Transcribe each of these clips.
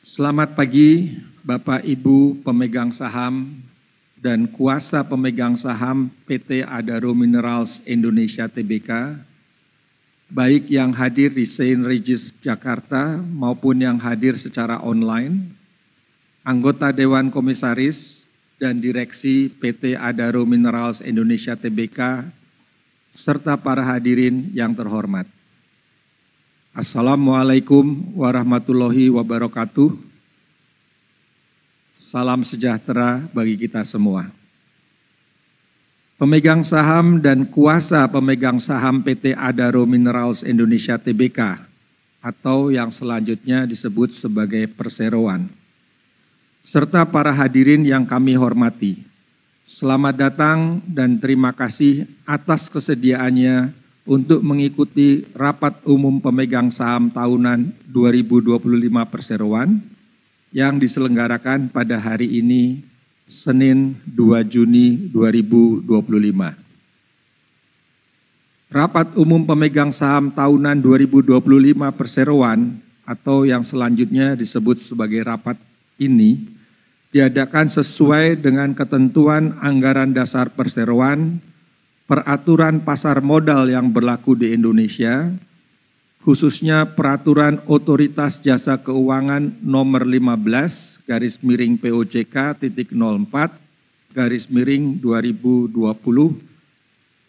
Selamat pagi Bapak Ibu pemegang saham dan kuasa pemegang saham PT Adaro Minerals Indonesia Tbk, baik yang hadir di St. Regis Jakarta maupun yang hadir secara online, anggota Dewan Komisaris dan Direksi PT Adaro Minerals Indonesia Tbk, serta para hadirin yang terhormat. Assalamualaikum warahmatullahi wabarakatuh. Salam sejahtera bagi kita semua. Pemegang saham dan kuasa pemegang saham PT Adaro Minerals Indonesia Tbk atau yang selanjutnya disebut sebagai perseroan, serta para hadirin yang kami hormati. Selamat datang dan terima kasih atas kesediaannya untuk mengikuti rapat umum pemegang saham tahunan 2025 perseroan yang diselenggarakan pada hari ini, Senin 2 Juni 2025. Rapat umum pemegang saham tahunan 2025 perseroan atau yang selanjutnya disebut sebagai rapat ini diadakan sesuai dengan ketentuan anggaran dasar perseroan, peraturan pasar modal yang berlaku di Indonesia, khususnya peraturan Otoritas Jasa Keuangan nomor 15/POJK.04/2020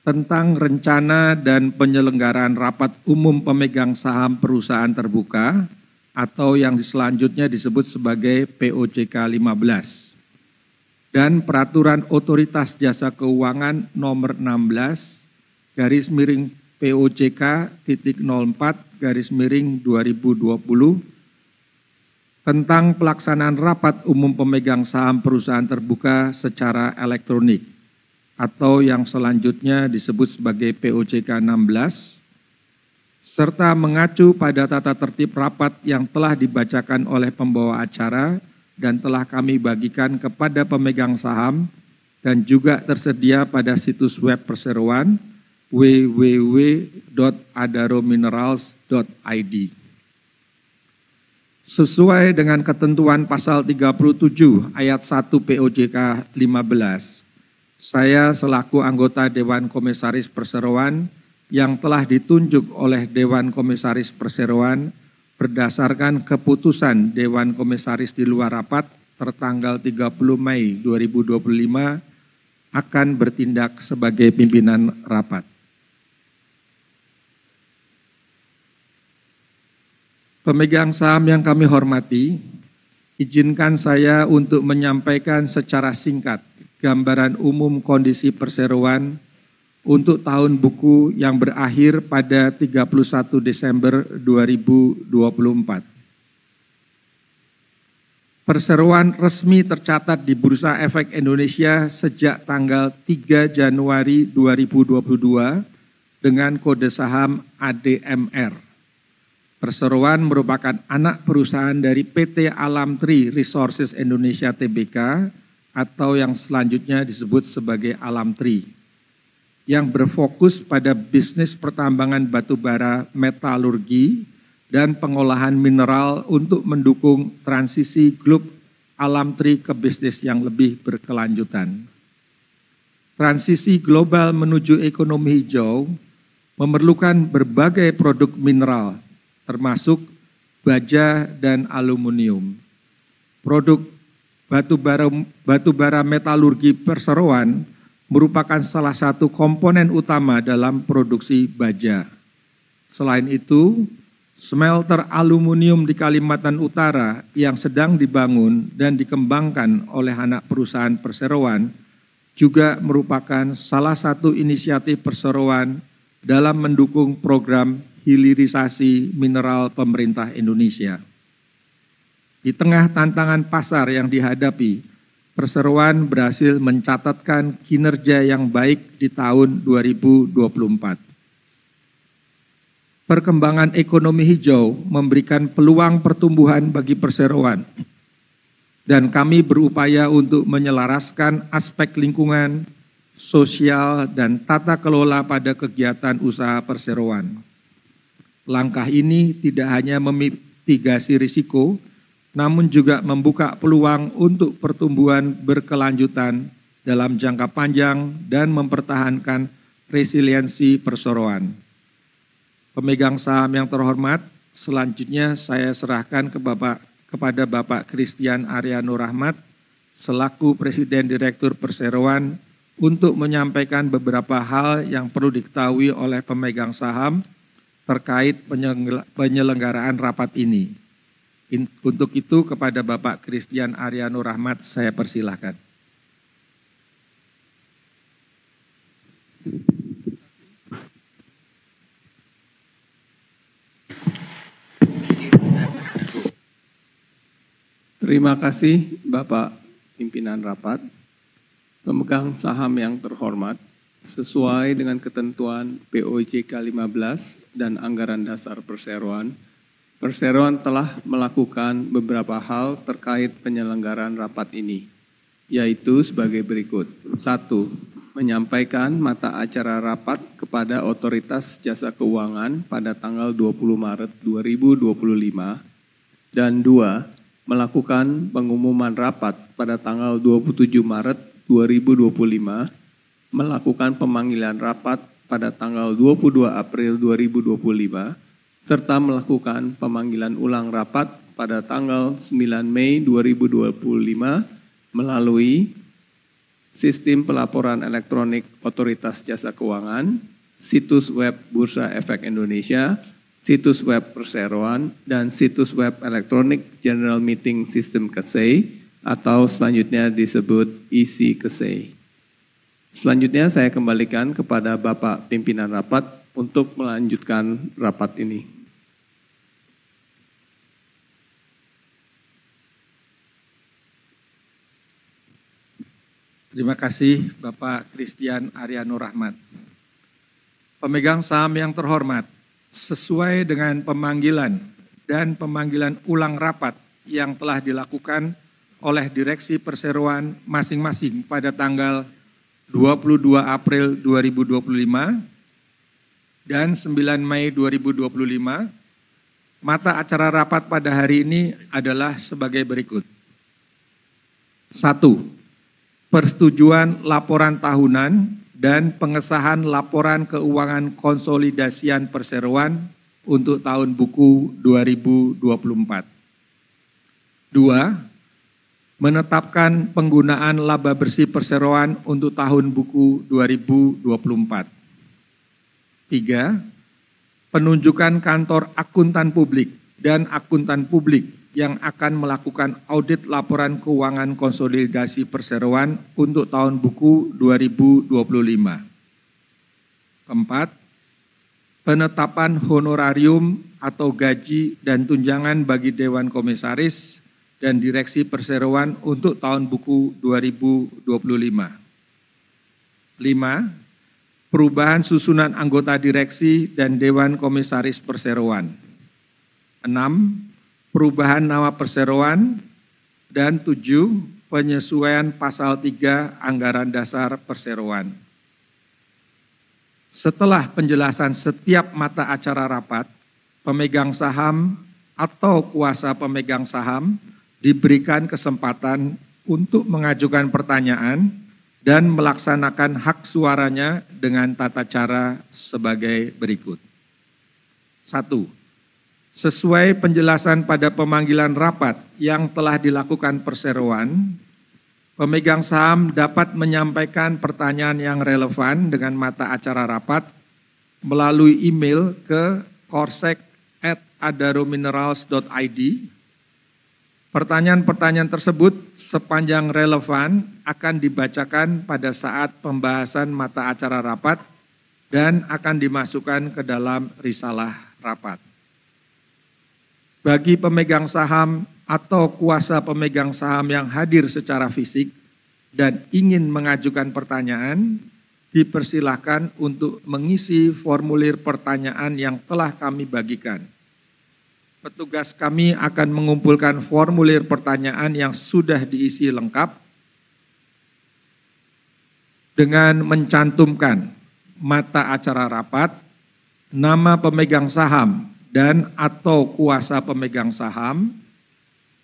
tentang rencana dan penyelenggaraan rapat umum pemegang saham perusahaan terbuka atau yang selanjutnya disebut sebagai POJK 15. Dan peraturan Otoritas Jasa Keuangan nomor 16/POJK.04/2020 tentang pelaksanaan rapat umum pemegang saham perusahaan terbuka secara elektronik atau yang selanjutnya disebut sebagai POJK 16, serta mengacu pada tata tertib rapat yang telah dibacakan oleh pembawa acara dan telah kami bagikan kepada pemegang saham dan juga tersedia pada situs web perseroan www.adarominerals.id. Sesuai dengan ketentuan pasal 37 ayat 1 POJK 15, saya selaku anggota Dewan Komisaris Perseroan yang telah ditunjuk oleh Dewan Komisaris Perseroan berdasarkan keputusan Dewan Komisaris di luar rapat tertanggal 30 Mei 2025 akan bertindak sebagai pimpinan rapat. Pemegang saham yang kami hormati, izinkan saya untuk menyampaikan secara singkat gambaran umum kondisi perseroan untuk tahun buku yang berakhir pada 31 Desember 2024. Perseroan resmi tercatat di Bursa Efek Indonesia sejak tanggal 3 Januari 2022 dengan kode saham ADMR. Perseroan merupakan anak perusahaan dari PT Alamtri Resources Indonesia Tbk atau yang selanjutnya disebut sebagai Alamtri, yang berfokus pada bisnis pertambangan batubara, metalurgi, dan pengolahan mineral untuk mendukung transisi grup Alamtri ke bisnis yang lebih berkelanjutan. Transisi global menuju ekonomi hijau memerlukan berbagai produk mineral, termasuk baja dan aluminium. Produk batubara metalurgi perseroan merupakan salah satu komponen utama dalam produksi baja. Selain itu, smelter aluminium di Kalimantan Utara yang sedang dibangun dan dikembangkan oleh anak perusahaan perseroan juga merupakan salah satu inisiatif perseroan dalam mendukung program hilirisasi mineral pemerintah Indonesia. Di tengah tantangan pasar yang dihadapi, Perseroan berhasil mencatatkan kinerja yang baik di tahun 2024. Perkembangan ekonomi hijau memberikan peluang pertumbuhan bagi perseroan, dan kami berupaya untuk menyelaraskan aspek lingkungan, sosial, dan tata kelola pada kegiatan usaha perseroan. Langkah ini tidak hanya memitigasi risiko, namun juga membuka peluang untuk pertumbuhan berkelanjutan dalam jangka panjang dan mempertahankan resiliensi perseroan. Pemegang saham yang terhormat, selanjutnya saya serahkan kepada Bapak Christian Ariano Rahmat selaku Presiden Direktur Perseroan untuk menyampaikan beberapa hal yang perlu diketahui oleh pemegang saham terkait penyelenggaraan rapat ini. Untuk itu kepada Bapak Christian Ariano Rahmat saya persilahkan. Terima kasih Bapak Pimpinan Rapat, pemegang saham yang terhormat, sesuai dengan ketentuan POJK 15 dan Anggaran Dasar Perseroan, Perseroan telah melakukan beberapa hal terkait penyelenggaraan rapat ini, yaitu sebagai berikut. 1. Menyampaikan mata acara rapat kepada Otoritas Jasa Keuangan pada tanggal 20 Maret 2025, dan 2. Melakukan pengumuman rapat pada tanggal 27 Maret 2025, melakukan pemanggilan rapat pada tanggal 22 April 2025, serta melakukan pemanggilan ulang rapat pada tanggal 9 Mei 2025 melalui Sistem Pelaporan Elektronik Otoritas Jasa Keuangan, situs web Bursa Efek Indonesia, situs web Perseroan, dan situs web Electronic General Meeting System KESEI atau selanjutnya disebut EC KESEI. Selanjutnya saya kembalikan kepada Bapak Pimpinan Rapat untuk melanjutkan rapat ini. Terima kasih Bapak Christian Ariano Rahmat. Pemegang saham yang terhormat, sesuai dengan pemanggilan dan pemanggilan ulang rapat yang telah dilakukan oleh Direksi Perseroan masing-masing pada tanggal 22 April 2025 dan 9 Mei 2025, mata acara rapat pada hari ini adalah sebagai berikut. 1. Persetujuan laporan tahunan dan pengesahan laporan keuangan konsolidasian Perseroan untuk tahun buku 2024. 2. Menetapkan penggunaan laba bersih Perseroan untuk tahun buku 2024. 3. Penunjukan kantor akuntan publik dan akuntan publik yang akan melakukan audit laporan keuangan konsolidasi Perseroan untuk tahun buku 2025. 4. Penetapan honorarium atau gaji dan tunjangan bagi Dewan Komisaris dan Direksi Perseroan untuk tahun buku 2025. 5. Perubahan susunan anggota direksi dan Dewan Komisaris Perseroan. 6. Perubahan nama Perseroan, dan 7. Penyesuaian pasal 3 Anggaran Dasar Perseroan. Setelah penjelasan setiap mata acara rapat, pemegang saham atau kuasa pemegang saham diberikan kesempatan untuk mengajukan pertanyaan dan melaksanakan hak suaranya dengan tata cara sebagai berikut. 1. Sesuai penjelasan pada pemanggilan rapat yang telah dilakukan Perseroan, pemegang saham dapat menyampaikan pertanyaan yang relevan dengan mata acara rapat melalui email ke korsek@adarominerals.id. Pertanyaan-pertanyaan tersebut sepanjang relevan akan dibacakan pada saat pembahasan mata acara rapat dan akan dimasukkan ke dalam risalah rapat. Bagi pemegang saham atau kuasa pemegang saham yang hadir secara fisik dan ingin mengajukan pertanyaan, dipersilahkan untuk mengisi formulir pertanyaan yang telah kami bagikan. Petugas kami akan mengumpulkan formulir pertanyaan yang sudah diisi lengkap dengan mencantumkan mata acara rapat, nama pemegang saham dan atau kuasa pemegang saham,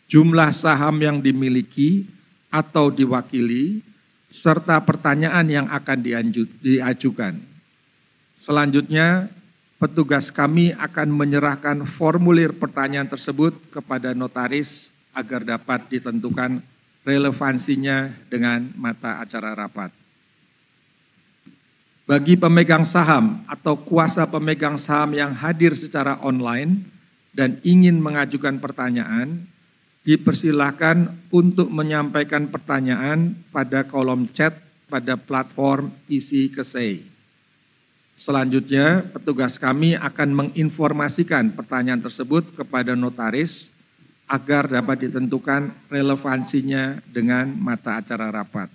jumlah saham yang dimiliki atau diwakili, serta pertanyaan yang akan diajukan. Selanjutnya, petugas kami akan menyerahkan formulir pertanyaan tersebut kepada notaris agar dapat ditentukan relevansinya dengan mata acara rapat. Bagi pemegang saham atau kuasa pemegang saham yang hadir secara online dan ingin mengajukan pertanyaan, dipersilakan untuk menyampaikan pertanyaan pada kolom chat pada platform Isi Kesei. Selanjutnya, petugas kami akan menginformasikan pertanyaan tersebut kepada notaris agar dapat ditentukan relevansinya dengan mata acara rapat.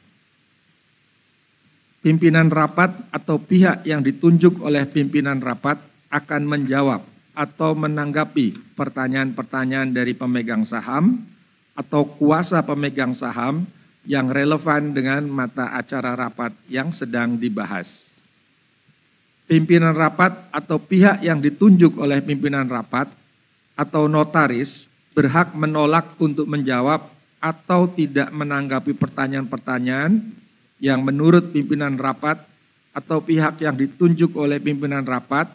Pimpinan rapat atau pihak yang ditunjuk oleh pimpinan rapat akan menjawab atau menanggapi pertanyaan-pertanyaan dari pemegang saham atau kuasa pemegang saham yang relevan dengan mata acara rapat yang sedang dibahas. Pimpinan rapat atau pihak yang ditunjuk oleh pimpinan rapat atau notaris berhak menolak untuk menjawab atau tidak menanggapi pertanyaan-pertanyaan yang menurut pimpinan rapat atau pihak yang ditunjuk oleh pimpinan rapat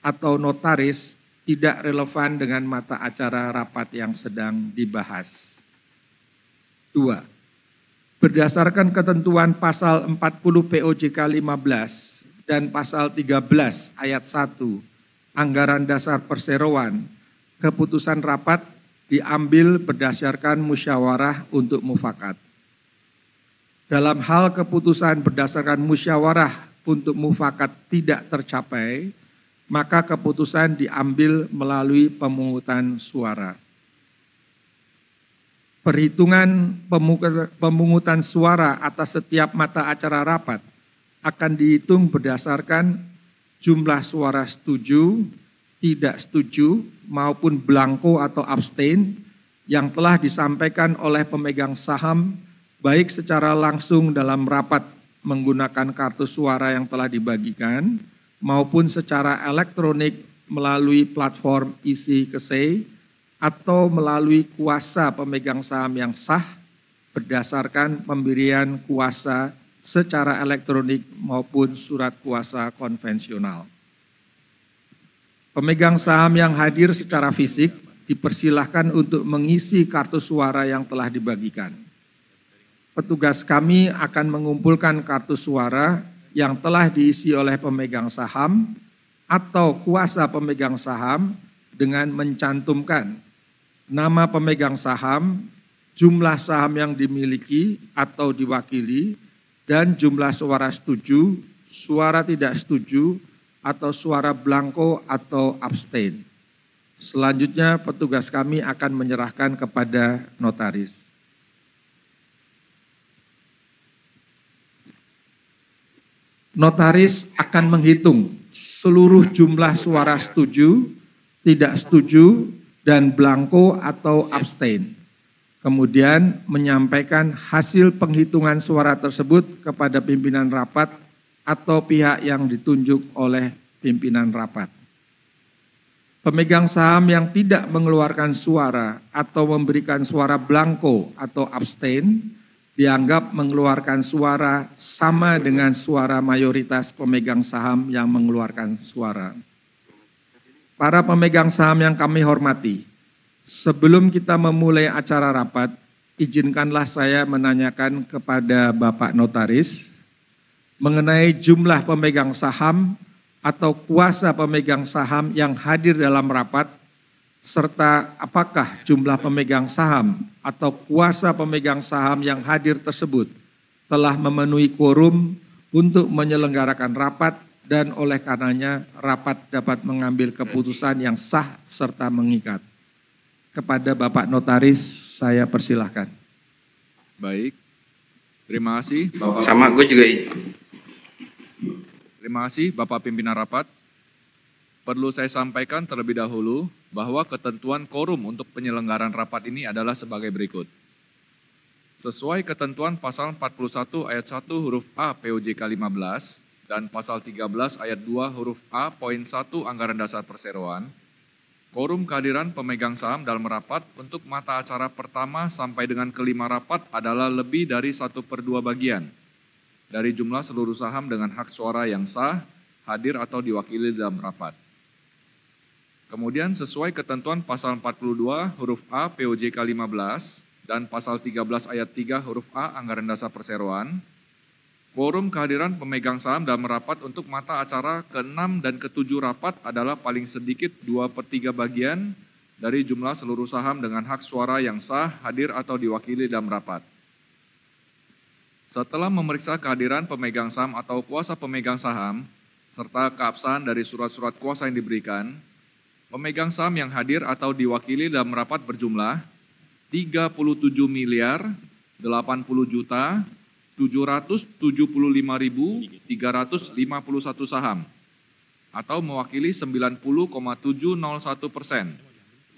atau notaris tidak relevan dengan mata acara rapat yang sedang dibahas. 2. Berdasarkan ketentuan pasal 40 POJK 15 dan pasal 13 ayat 1 Anggaran Dasar Perseroan, keputusan rapat diambil berdasarkan musyawarah untuk mufakat. Dalam hal keputusan berdasarkan musyawarah untuk mufakat tidak tercapai, maka keputusan diambil melalui pemungutan suara. Perhitungan pemungutan suara atas setiap mata acara rapat akan dihitung berdasarkan jumlah suara setuju, tidak setuju, maupun blanko atau abstain yang telah disampaikan oleh pemegang saham baik secara langsung dalam rapat menggunakan kartu suara yang telah dibagikan maupun secara elektronik melalui platform Isi Kesei atau melalui kuasa pemegang saham yang sah berdasarkan pemberian kuasa secara elektronik maupun surat kuasa konvensional. Pemegang saham yang hadir secara fisik dipersilahkan untuk mengisi kartu suara yang telah dibagikan. Petugas kami akan mengumpulkan kartu suara yang telah diisi oleh pemegang saham atau kuasa pemegang saham dengan mencantumkan nama pemegang saham, jumlah saham yang dimiliki atau diwakili, dan jumlah suara setuju, suara tidak setuju, atau suara blanko atau abstain. Selanjutnya petugas kami akan menyerahkan kepada notaris. Notaris akan menghitung seluruh jumlah suara setuju, tidak setuju, dan blanko atau abstain. Kemudian menyampaikan hasil penghitungan suara tersebut kepada pimpinan rapat atau pihak yang ditunjuk oleh pimpinan rapat. Pemegang saham yang tidak mengeluarkan suara atau memberikan suara blanko atau abstain dianggap mengeluarkan suara sama dengan suara mayoritas pemegang saham yang mengeluarkan suara. Para pemegang saham yang kami hormati, sebelum kita memulai acara rapat, izinkanlah saya menanyakan kepada Bapak Notaris mengenai jumlah pemegang saham atau kuasa pemegang saham yang hadir dalam rapat, serta apakah jumlah pemegang saham atau kuasa pemegang saham yang hadir tersebut telah memenuhi quorum untuk menyelenggarakan rapat dan oleh karenanya rapat dapat mengambil keputusan yang sah serta mengikat. Kepada Bapak Notaris saya persilahkan. Baik, terima kasih Bapak. Sama gue juga. Terima kasih Bapak Pimpinan Rapat. Perlu saya sampaikan terlebih dahulu bahwa ketentuan quorum untuk penyelenggaraan rapat ini adalah sebagai berikut. Sesuai ketentuan pasal 41 ayat 1 huruf A POJK 15 dan pasal 13 ayat 2 huruf A poin 1 Anggaran Dasar Perseroan, Quorum kehadiran pemegang saham dalam rapat untuk mata acara pertama sampai dengan kelima rapat adalah lebih dari 1/2 bagian dari jumlah seluruh saham dengan hak suara yang sah, hadir atau diwakili dalam rapat. Kemudian sesuai ketentuan pasal 42 huruf A POJK 15 dan pasal 13 ayat 3 huruf A Anggaran Dasar Perseroan, quorum kehadiran pemegang saham dalam rapat untuk mata acara ke-6 dan ke-7 rapat adalah paling sedikit 2/3 bagian dari jumlah seluruh saham dengan hak suara yang sah, hadir atau diwakili dalam rapat. Setelah memeriksa kehadiran pemegang saham atau kuasa pemegang saham, serta keabsahan dari surat-surat kuasa yang diberikan, pemegang saham yang hadir atau diwakili dalam rapat berjumlah 37.775.351 saham atau mewakili 90,701%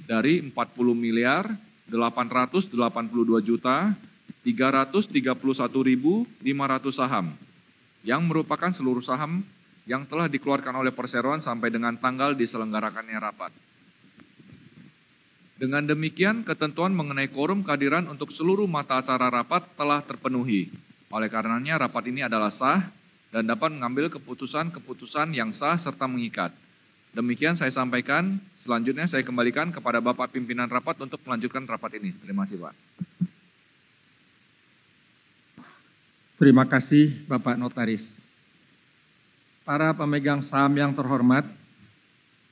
dari 40.882.331.500 saham yang merupakan seluruh saham yang telah dikeluarkan oleh perseroan sampai dengan tanggal diselenggarakannya rapat. Dengan demikian, ketentuan mengenai quorum kehadiran untuk seluruh mata acara rapat telah terpenuhi. Oleh karenanya, rapat ini adalah sah dan dapat mengambil keputusan-keputusan yang sah serta mengikat. Demikian saya sampaikan, selanjutnya saya kembalikan kepada Bapak Pimpinan Rapat untuk melanjutkan rapat ini. Terima kasih, Pak. Terima kasih, Bapak Notaris. Para pemegang saham yang terhormat,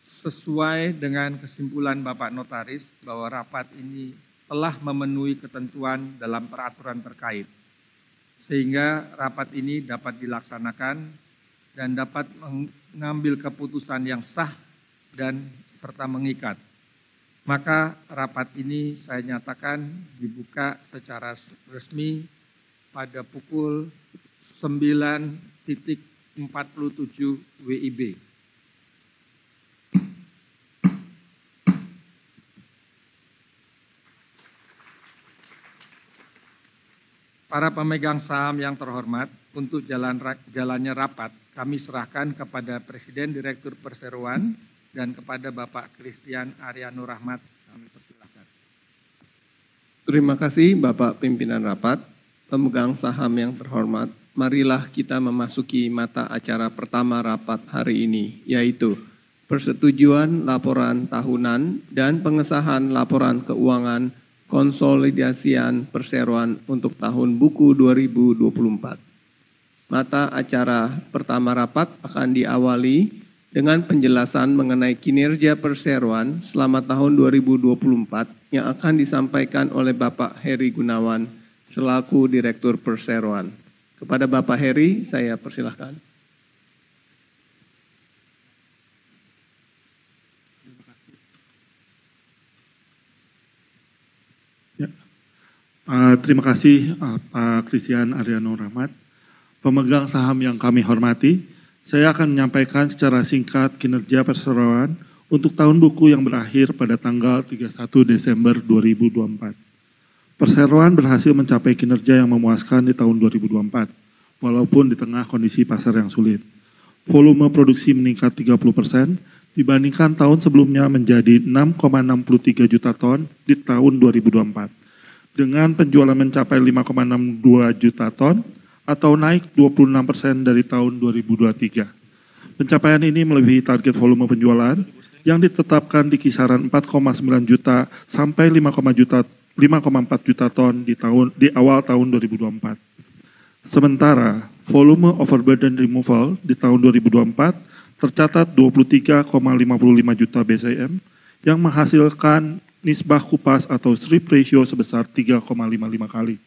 sesuai dengan kesimpulan Bapak Notaris bahwa rapat ini telah memenuhi ketentuan dalam peraturan terkait, sehingga rapat ini dapat dilaksanakan dan dapat mengambil keputusan yang sah dan serta mengikat. Maka rapat ini saya nyatakan dibuka secara resmi pada pukul 9.47 WIB. Para pemegang saham yang terhormat, untuk jalannya rapat, kami serahkan kepada Presiden Direktur Perseroan dan kepada Bapak Christian Ariano Rahmat. Kami persilakan. Terima kasih Bapak Pimpinan Rapat. Pemegang saham yang terhormat, marilah kita memasuki mata acara pertama rapat hari ini, yaitu persetujuan laporan tahunan dan pengesahan laporan keuangan konsolidasian perseroan untuk tahun buku 2024. Mata acara pertama rapat akan diawali dengan penjelasan mengenai kinerja perseroan selama tahun 2024 yang akan disampaikan oleh Bapak Heri Gunawan selaku Direktur Perseroan. Kepada Bapak Heri, saya persilahkan. Ya. Terima kasih Pak Christian Ariano Rahmat. Pemegang saham yang kami hormati, saya akan menyampaikan secara singkat kinerja perseroan untuk tahun buku yang berakhir pada tanggal 31 Desember 2024. Perseroan berhasil mencapai kinerja yang memuaskan di tahun 2024, walaupun di tengah kondisi pasar yang sulit. Volume produksi meningkat 30% dibandingkan tahun sebelumnya menjadi 6,63 juta ton di tahun 2024. Dengan penjualan mencapai 5,62 juta ton atau naik 26% dari tahun 2023. Pencapaian ini melebihi target volume penjualan yang ditetapkan di kisaran 4,9 juta sampai 5,4 juta ton di awal tahun 2024. Sementara volume overburden removal di tahun 2024 tercatat 23,55 juta BCM yang menghasilkan nisbah kupas atau strip ratio sebesar 3,55 kali.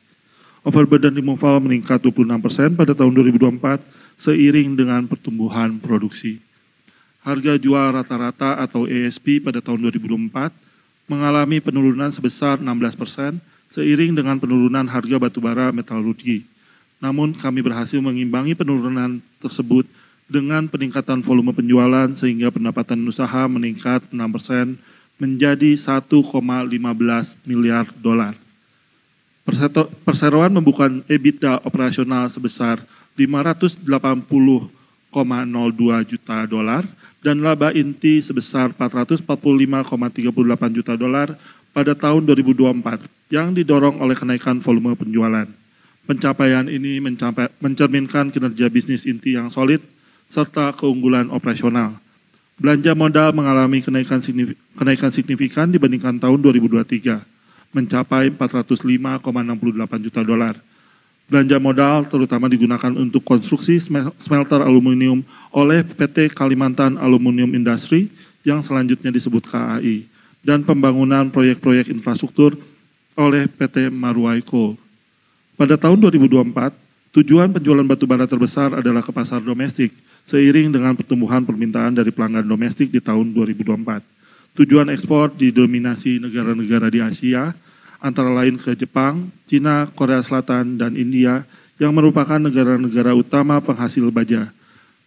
Overburden removal meningkat 26% pada tahun 2024 seiring dengan pertumbuhan produksi. Harga jual rata-rata atau ASP pada tahun 2024 mengalami penurunan sebesar 16% seiring dengan penurunan harga batubara metalurgi. Namun kami berhasil mengimbangi penurunan tersebut dengan peningkatan volume penjualan sehingga pendapatan usaha meningkat 6% menjadi 1,15 miliar dolar. Perseroan membuka EBITDA operasional sebesar 580,9 juta dolar dan laba inti sebesar 445,38 juta dolar pada tahun 2024 yang didorong oleh kenaikan volume penjualan. Pencapaian ini mencerminkan kinerja bisnis inti yang solid serta keunggulan operasional. Belanja modal mengalami kenaikan signifikan dibandingkan tahun 2023, mencapai 405,68 juta dolar. Belanja modal terutama digunakan untuk konstruksi smelter aluminium oleh PT Kalimantan Aluminium Industry yang selanjutnya disebut KAI dan pembangunan proyek-proyek infrastruktur oleh PT Maruai Coal. Pada tahun 2024, tujuan penjualan batubara terbesar adalah ke pasar domestik seiring dengan pertumbuhan permintaan dari pelanggan domestik di tahun 2024. Tujuan ekspor didominasi negara-negara di Asia, antara lain ke Jepang, Cina, Korea Selatan, dan India yang merupakan negara-negara utama penghasil baja.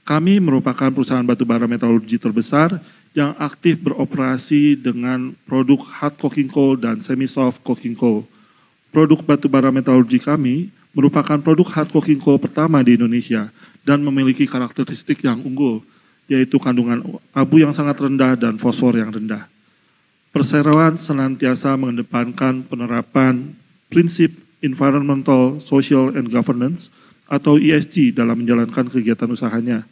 Kami merupakan perusahaan batubara metalurgi terbesar yang aktif beroperasi dengan produk hard coking coal dan semi-soft coking coal. Produk batubara metalurgi kami merupakan produk hard coking coal pertama di Indonesia dan memiliki karakteristik yang unggul, yaitu kandungan abu yang sangat rendah dan fosfor yang rendah. Perseroan senantiasa mengedepankan penerapan prinsip Environmental, Social, and Governance atau ESG dalam menjalankan kegiatan usahanya.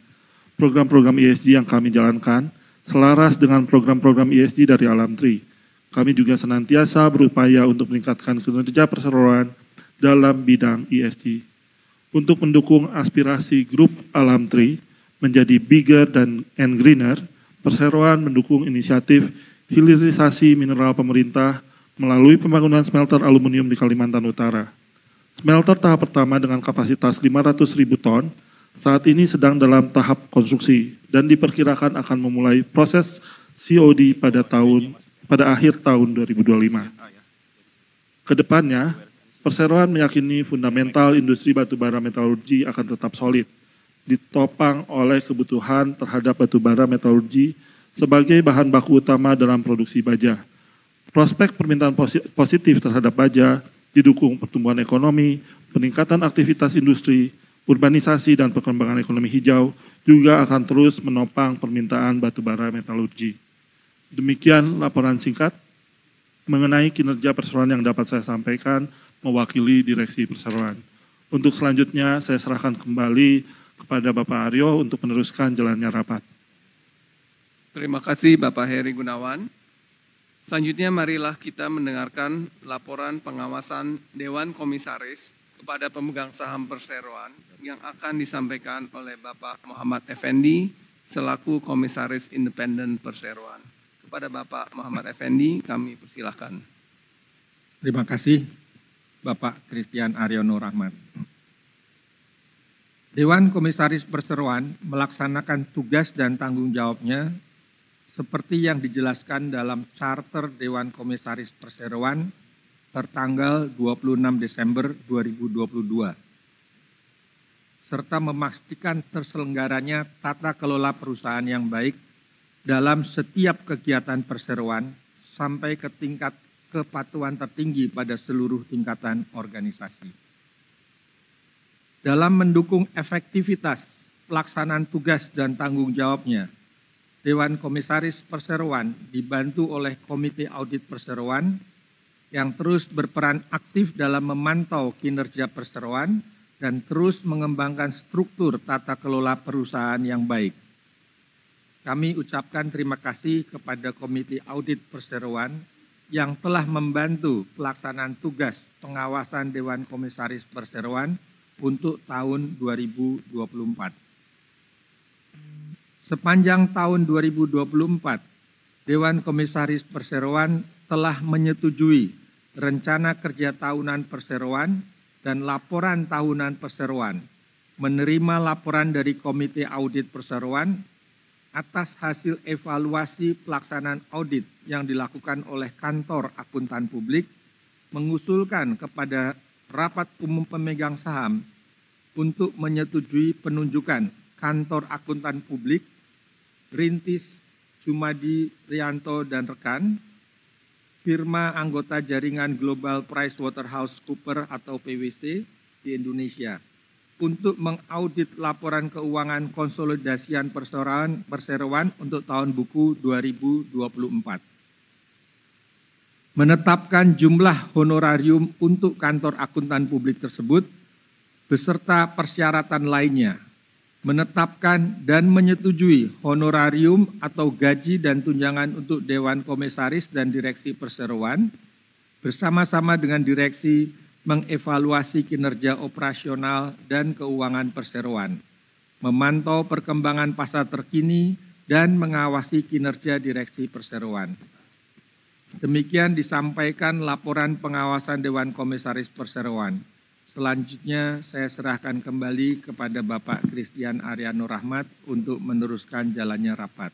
Program-program ESG yang kami jalankan selaras dengan program-program ESG dari Alamtri. Kami juga senantiasa berupaya untuk meningkatkan kinerja perseroan dalam bidang ESG. Untuk mendukung aspirasi grup Alamtri menjadi bigger and greener, perseroan mendukung inisiatif hilirisasi mineral pemerintah melalui pembangunan smelter aluminium di Kalimantan Utara. Smelter tahap pertama dengan kapasitas 500.000 ton saat ini sedang dalam tahap konstruksi dan diperkirakan akan memulai proses COD pada akhir tahun 2025. Kedepannya, perseroan meyakini fundamental industri batubara metalurgi akan tetap solid, ditopang oleh kebutuhan terhadap batubara metalurgi sebagai bahan baku utama dalam produksi baja. Prospek permintaan positif terhadap baja didukung pertumbuhan ekonomi, peningkatan aktivitas industri, urbanisasi dan perkembangan ekonomi hijau juga akan terus menopang permintaan batubara metalurgi. Demikian laporan singkat mengenai kinerja perseroan yang dapat saya sampaikan mewakili Direksi Perseroan. Untuk selanjutnya saya serahkan kembali kepada Bapak Aryo untuk meneruskan jalannya rapat. Terima kasih Bapak Heri Gunawan. Selanjutnya marilah kita mendengarkan laporan pengawasan Dewan Komisaris kepada pemegang saham perseroan yang akan disampaikan oleh Bapak Muhammad Effendi selaku Komisaris Independen Perseroan. Kepada Bapak Muhammad Effendi kami persilahkan. Terima kasih Bapak Christian Aryono Rahmat. Dewan Komisaris Perseroan melaksanakan tugas dan tanggung jawabnya seperti yang dijelaskan dalam Charter Dewan Komisaris Perseroan tertanggal 26 Desember 2022, serta memastikan terselenggaranya tata kelola perusahaan yang baik dalam setiap kegiatan perseroan sampai ke tingkat kepatuhan tertinggi pada seluruh tingkatan organisasi. Dalam mendukung efektivitas pelaksanaan tugas dan tanggung jawabnya, Dewan Komisaris Perseroan dibantu oleh Komite Audit Perseroan yang terus berperan aktif dalam memantau kinerja perseroan dan terus mengembangkan struktur tata kelola perusahaan yang baik. Kami ucapkan terima kasih kepada Komite Audit Perseroan yang telah membantu pelaksanaan tugas pengawasan Dewan Komisaris Perseroan untuk tahun 2024. Sepanjang tahun 2024, Dewan Komisaris Perseroan telah menyetujui rencana kerja tahunan perseroan dan laporan tahunan perseroan, menerima laporan dari Komite Audit Perseroan atas hasil evaluasi pelaksanaan audit yang dilakukan oleh Kantor Akuntan Publik, mengusulkan kepada Rapat Umum Pemegang Saham untuk menyetujui penunjukan Kantor Akuntan Publik Rintis Sumadi Rianto dan rekan, firma anggota jaringan Global PricewaterhouseCoopers atau PwC di Indonesia untuk mengaudit laporan keuangan konsolidasian perseroan untuk tahun buku 2024. Menetapkan jumlah honorarium untuk kantor akuntan publik tersebut beserta persyaratan lainnya. Menetapkan dan menyetujui honorarium atau gaji dan tunjangan untuk Dewan Komisaris dan Direksi Perseroan bersama-sama dengan direksi mengevaluasi kinerja operasional dan keuangan perseroan, memantau perkembangan pasar terkini, dan mengawasi kinerja direksi perseroan. Demikian disampaikan laporan pengawasan Dewan Komisaris Perseroan. Selanjutnya saya serahkan kembali kepada Bapak Christian Ariano Rahmat untuk meneruskan jalannya rapat.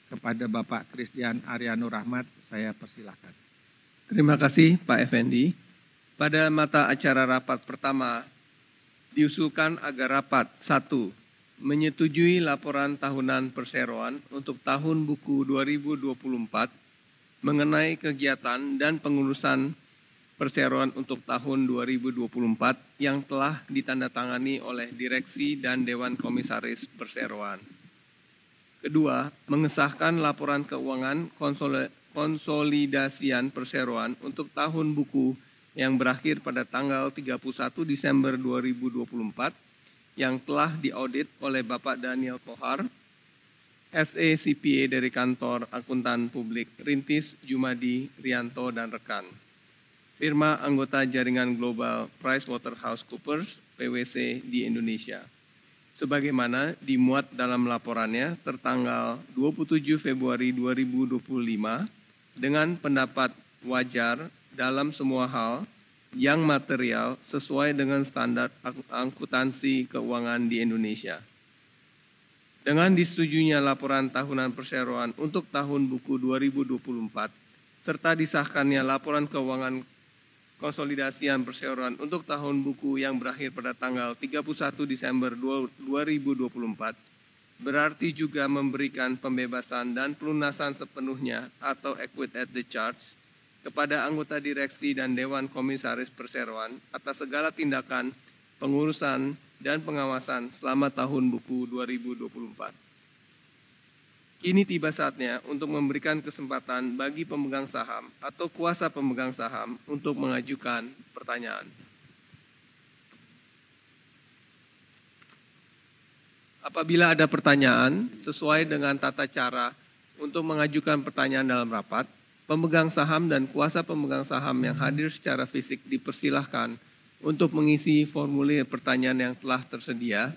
Kepada Bapak Christian Ariano Rahmat, saya persilahkan. Terima kasih Pak Effendi. Pada mata acara rapat pertama, diusulkan agar rapat 1. Menyetujui laporan tahunan perseroan untuk tahun buku 2024 mengenai kegiatan dan pengurusan perseroan untuk tahun 2024 yang telah ditandatangani oleh Direksi dan Dewan Komisaris Perseroan. Kedua, mengesahkan laporan keuangan konsolidasian perseroan untuk tahun buku yang berakhir pada tanggal 31 Desember 2024 yang telah diaudit oleh Bapak Daniel Kohar, SACPA dari Kantor Akuntan Publik Rintis Jumadi Rianto dan rekan. Firma anggota jaringan global PricewaterhouseCoopers PwC di Indonesia. Sebagaimana dimuat dalam laporannya tertanggal 27 Februari 2025 dengan pendapat wajar dalam semua hal yang material sesuai dengan standar akuntansi keuangan di Indonesia. Dengan disetujuinya laporan tahunan perseroan untuk tahun buku 2024, serta disahkannya laporan keuangan konsolidasian perseroan untuk tahun buku yang berakhir pada tanggal 31 Desember 2024, berarti juga memberikan pembebasan dan pelunasan sepenuhnya atau equity at the charge kepada anggota direksi dan Dewan Komisaris Perseroan atas segala tindakan, pengurusan, dan pengawasan selama tahun buku 2024. Kini tiba saatnya untuk memberikan kesempatan bagi pemegang saham atau kuasa pemegang saham untuk mengajukan pertanyaan. Apabila ada pertanyaan sesuai dengan tata cara untuk mengajukan pertanyaan dalam rapat, pemegang saham dan kuasa pemegang saham yang hadir secara fisik dipersilahkan untuk mengisi formulir pertanyaan yang telah tersedia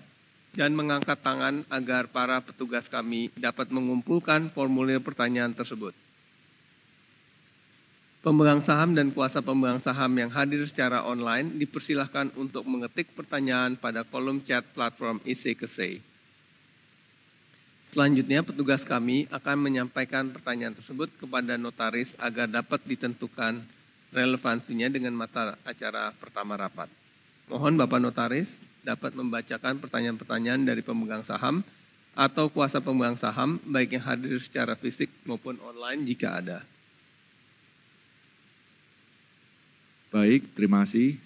dan mengangkat tangan agar para petugas kami dapat mengumpulkan formulir pertanyaan tersebut. Pemegang saham dan kuasa pemegang saham yang hadir secara online dipersilahkan untuk mengetik pertanyaan pada kolom chat platform IC-Kesei. Selanjutnya, petugas kami akan menyampaikan pertanyaan tersebut kepada notaris agar dapat ditentukan relevansinya dengan mata acara pertama rapat. Mohon Bapak Notaris dapat membacakan pertanyaan-pertanyaan dari pemegang saham atau kuasa pemegang saham, baik yang hadir secara fisik maupun online jika ada. Baik, terima kasih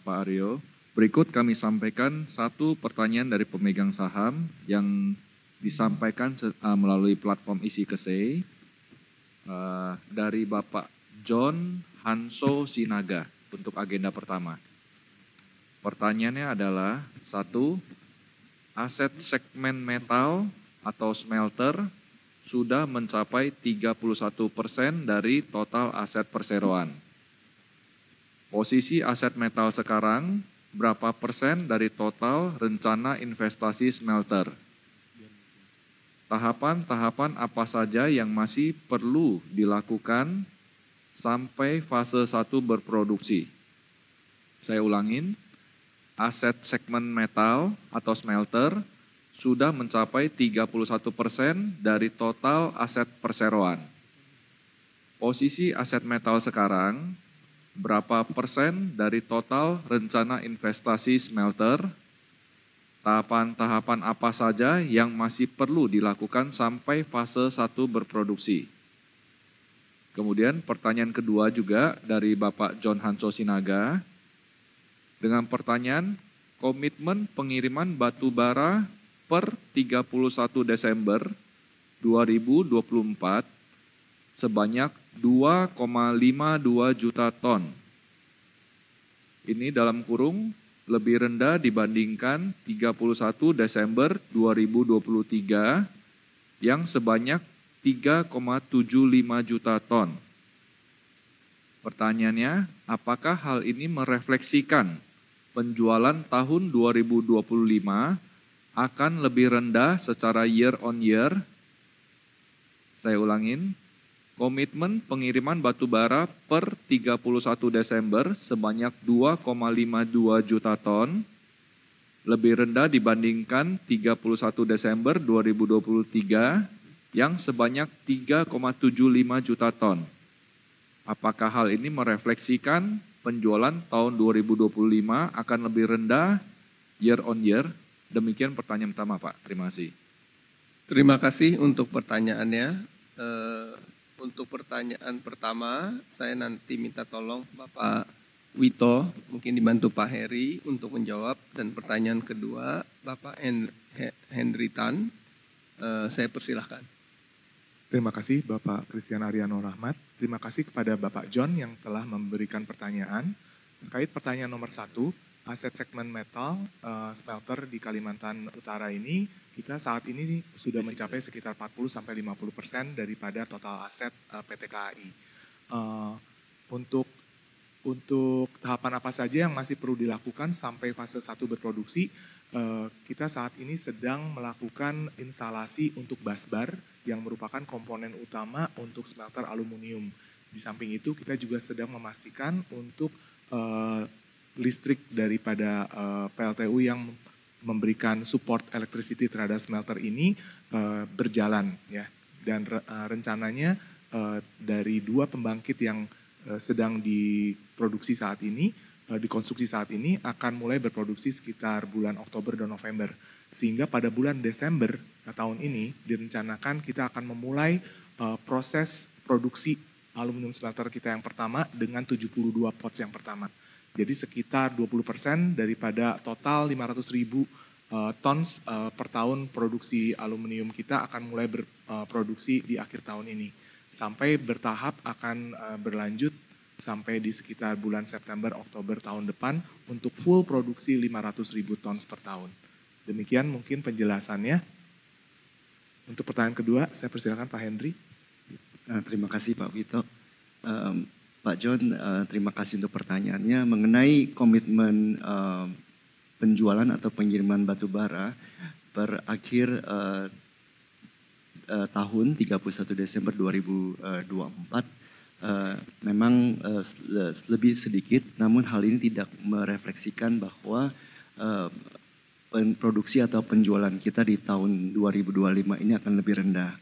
Pak Aryo. Berikut kami sampaikan satu pertanyaan dari pemegang saham yang disampaikan melalui platform IC-Kesei dari Bapak John Hanso Sinaga untuk agenda pertama. Pertanyaannya adalah 1. Aset segmen metal atau smelter sudah mencapai 31% dari total aset perseroan. Posisi aset metal sekarang berapa persen dari total rencana investasi smelter? Tahapan-tahapan apa saja yang masih perlu dilakukan sampai fase 1 berproduksi? Saya ulangin, aset segmen metal atau smelter sudah mencapai 31% dari total aset perseroan. Posisi aset metal sekarang, berapa persen dari total rencana investasi smelter? Tahapan-tahapan apa saja yang masih perlu dilakukan sampai fase 1 berproduksi? Kemudian pertanyaan kedua juga dari Bapak John Hanso Sinaga dengan pertanyaan komitmen pengiriman batu bara per 31 Desember 2024 sebanyak 2,52 juta ton. Ini dalam kurung lebih rendah dibandingkan 31 Desember 2023 yang sebanyak 3,75 juta ton. Pertanyaannya, apakah hal ini merefleksikan penjualan tahun 2025 akan lebih rendah secara year on year? Saya ulangin, komitmen pengiriman batu bara per 31 Desember sebanyak 2,52 juta ton, lebih rendah dibandingkan 31 Desember 2023 yang sebanyak 3,75 juta ton. Apakah hal ini merefleksikan penjualan tahun 2025 akan lebih rendah year on year? Demikian pertanyaan pertama, Pak. Terima kasih. Terima kasih untuk pertanyaannya. Untuk pertanyaan pertama, saya nanti minta tolong Bapak Wito, mungkin dibantu Pak Heri untuk menjawab. Dan pertanyaan kedua, Bapak Henry Tan, saya persilahkan. Terima kasih Bapak Christian Ariano Rahmat. Terima kasih kepada Bapak John yang telah memberikan pertanyaan. Terkait pertanyaan nomor 1, aset segmen metal smelter di Kalimantan Utara ini, kita saat ini sudah mencapai sekitar 40-50% daripada total aset PT KAI. Untuk tahapan apa saja yang masih perlu dilakukan sampai fase 1 berproduksi, kita saat ini sedang melakukan instalasi untuk busbar yang merupakan komponen utama untuk smelter aluminium. Di samping itu kita juga sedang memastikan untuk listrik daripada PLTU yang memberikan support electricity terhadap smelter ini berjalan ya. Dan rencananya dari 2 pembangkit yang sedang diproduksi saat ini, dikonstruksi saat ini akan mulai berproduksi sekitar bulan Oktober dan November. Sehingga pada bulan Desember tahun ini direncanakan kita akan memulai proses produksi aluminium smelter kita yang pertama dengan 72 pots yang pertama. Jadi sekitar 20% daripada total 500.000 tons per tahun produksi aluminium kita akan mulai berproduksi di akhir tahun ini. Sampai bertahap akan berlanjut sampai di sekitar bulan September, Oktober tahun depan untuk full produksi 500.000 tons per tahun. Demikian mungkin penjelasannya. Untuk pertanyaan kedua, saya persilakan Pak Henry. Terima kasih Pak Wito. Pak John, terima kasih untuk pertanyaannya mengenai komitmen penjualan atau pengiriman batu bara per akhir tahun 31 Desember 2024 memang lebih sedikit, namun hal ini tidak merefleksikan bahwa produksi atau penjualan kita di tahun 2025 ini akan lebih rendah.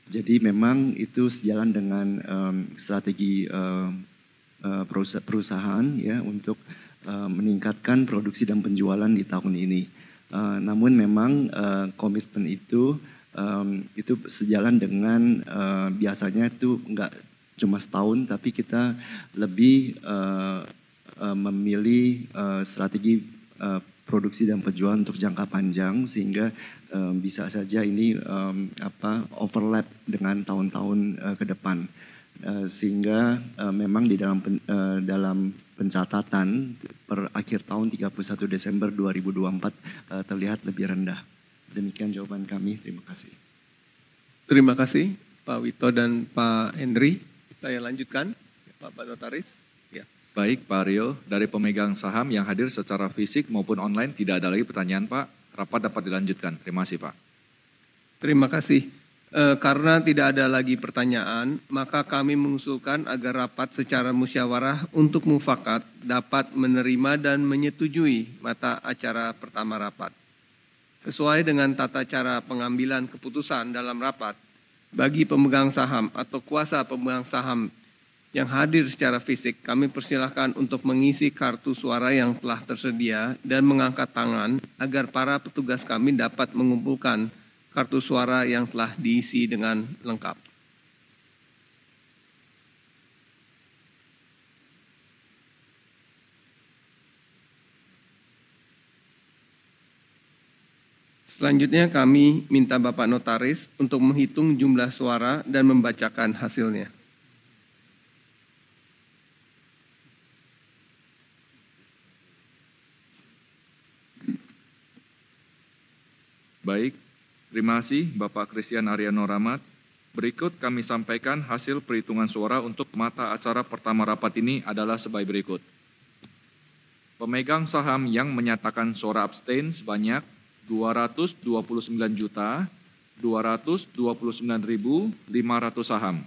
Jadi memang itu sejalan dengan strategi perusahaan ya untuk meningkatkan produksi dan penjualan di tahun ini. Namun memang komitmen itu sejalan dengan biasanya itu enggak cuma setahun, tapi kita lebih memilih strategi produksi dan penjualan untuk jangka panjang sehingga bisa saja ini overlap dengan tahun-tahun ke depan sehingga memang di dalam pencatatan per akhir tahun 31 Desember 2024 terlihat lebih rendah. Demikian jawaban kami. Terima kasih. Terima kasih Pak Wito dan Pak Henry. Saya lanjutkan Bapak Notaris. Baik Pak Rio, dari pemegang saham yang hadir secara fisik maupun online tidak ada lagi pertanyaan Pak. Rapat dapat dilanjutkan. Terima kasih Pak. Terima kasih. Karena tidak ada lagi pertanyaan, maka kami mengusulkan agar rapat secara musyawarah untuk mufakat dapat menerima dan menyetujui mata acara pertama rapat. Sesuai dengan tata cara pengambilan keputusan dalam rapat, bagi pemegang saham atau kuasa pemegang saham yang hadir secara fisik, kami persilahkan untuk mengisi kartu suara yang telah tersedia dan mengangkat tangan agar para petugas kami dapat mengumpulkan kartu suara yang telah diisi dengan lengkap. Selanjutnya kami minta Bapak Notaris untuk menghitung jumlah suara dan membacakan hasilnya. Baik, terima kasih Bapak Christian Ariano Rahmat. Berikut kami sampaikan hasil perhitungan suara untuk mata acara pertama rapat ini adalah sebagai berikut. Pemegang saham yang menyatakan suara abstain sebanyak 229.229.500 saham.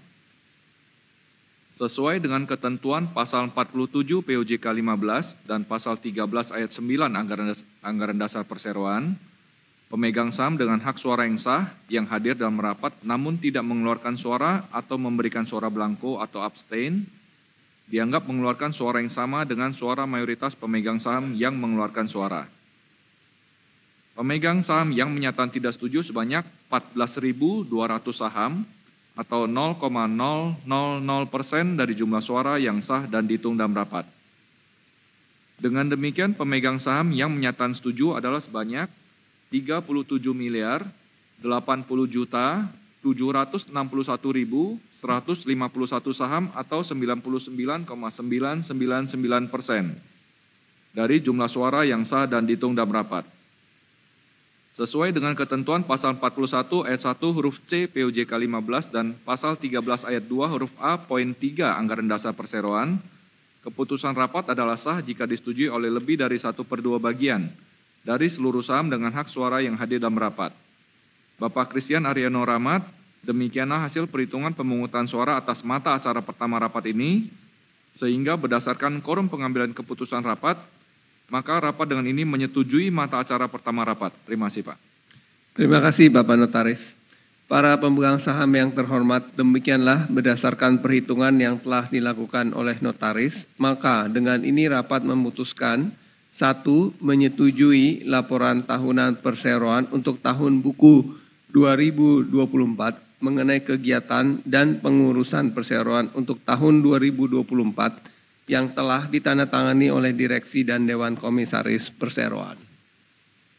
Sesuai dengan ketentuan pasal 47 POJK 15 dan pasal 13 ayat 9 Anggaran Dasar Perseroan, pemegang saham dengan hak suara yang sah yang hadir dalam rapat namun tidak mengeluarkan suara atau memberikan suara blanko atau abstain, dianggap mengeluarkan suara yang sama dengan suara mayoritas pemegang saham yang mengeluarkan suara. Pemegang saham yang menyatakan tidak setuju sebanyak 14.200 saham atau 0,000% dari jumlah suara yang sah dan dihitung dalam rapat. Dengan demikian pemegang saham yang menyatakan setuju adalah sebanyak 37.080.761.151 saham atau 99,999% dari jumlah suara yang sah dan dihitung dalam rapat. Sesuai dengan ketentuan pasal 41 ayat 1 huruf C POJK 15 dan pasal 13 ayat 2 huruf A poin 3 Anggaran Dasar Perseroan, keputusan rapat adalah sah jika disetujui oleh lebih dari 1/2 bagian dari seluruh saham dengan hak suara yang hadir dalam rapat. Bapak Christian Ariano Rahmat, demikianlah hasil perhitungan pemungutan suara atas mata acara pertama rapat ini, sehingga berdasarkan quorum pengambilan keputusan rapat, maka rapat dengan ini menyetujui mata acara pertama rapat. Terima kasih, Pak. Terima kasih Bapak Notaris. Para pemegang saham yang terhormat, demikianlah berdasarkan perhitungan yang telah dilakukan oleh Notaris, maka dengan ini rapat memutuskan 1. Menyetujui laporan tahunan perseroan untuk tahun buku 2024 mengenai kegiatan dan pengurusan perseroan untuk tahun 2024 yang telah ditandatangani oleh Direksi dan Dewan Komisaris Perseroan.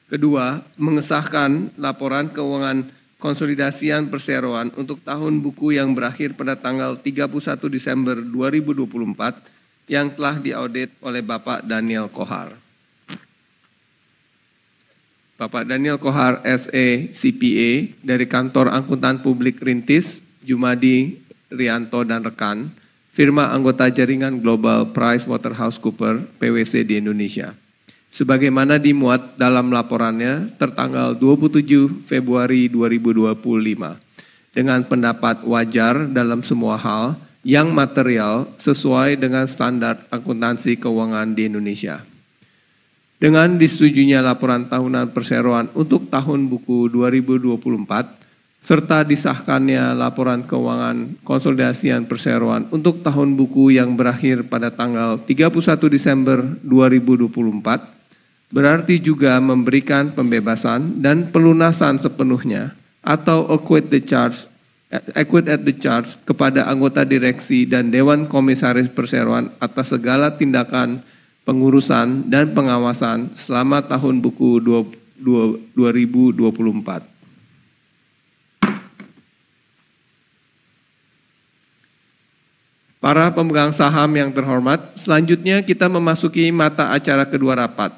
Kedua, mengesahkan laporan keuangan konsolidasian perseroan untuk tahun buku yang berakhir pada tanggal 31 Desember 2024 yang telah diaudit oleh Bapak Daniel Kohar. Bapak Daniel Kohar SE CPA dari Kantor Angkutan Publik Rintis, Jumadi Rianto dan rekan, firma anggota jaringan Global PricewaterhouseCoopers PwC di Indonesia. Sebagaimana dimuat dalam laporannya tertanggal 27 Februari 2025 dengan pendapat wajar dalam semua hal yang material sesuai dengan standar akuntansi keuangan di Indonesia. Dengan disetujuinya laporan tahunan perseroan untuk tahun buku 2024 serta disahkannya laporan keuangan konsolidasian perseroan untuk tahun buku yang berakhir pada tanggal 31 Desember 2024 berarti juga memberikan pembebasan dan pelunasan sepenuhnya atau acquit at the charge kepada anggota direksi dan Dewan Komisaris Perseroan atas segala tindakan pengurusan dan pengawasan selama tahun buku 2024. Para pemegang saham yang terhormat, selanjutnya kita memasuki mata acara kedua rapat,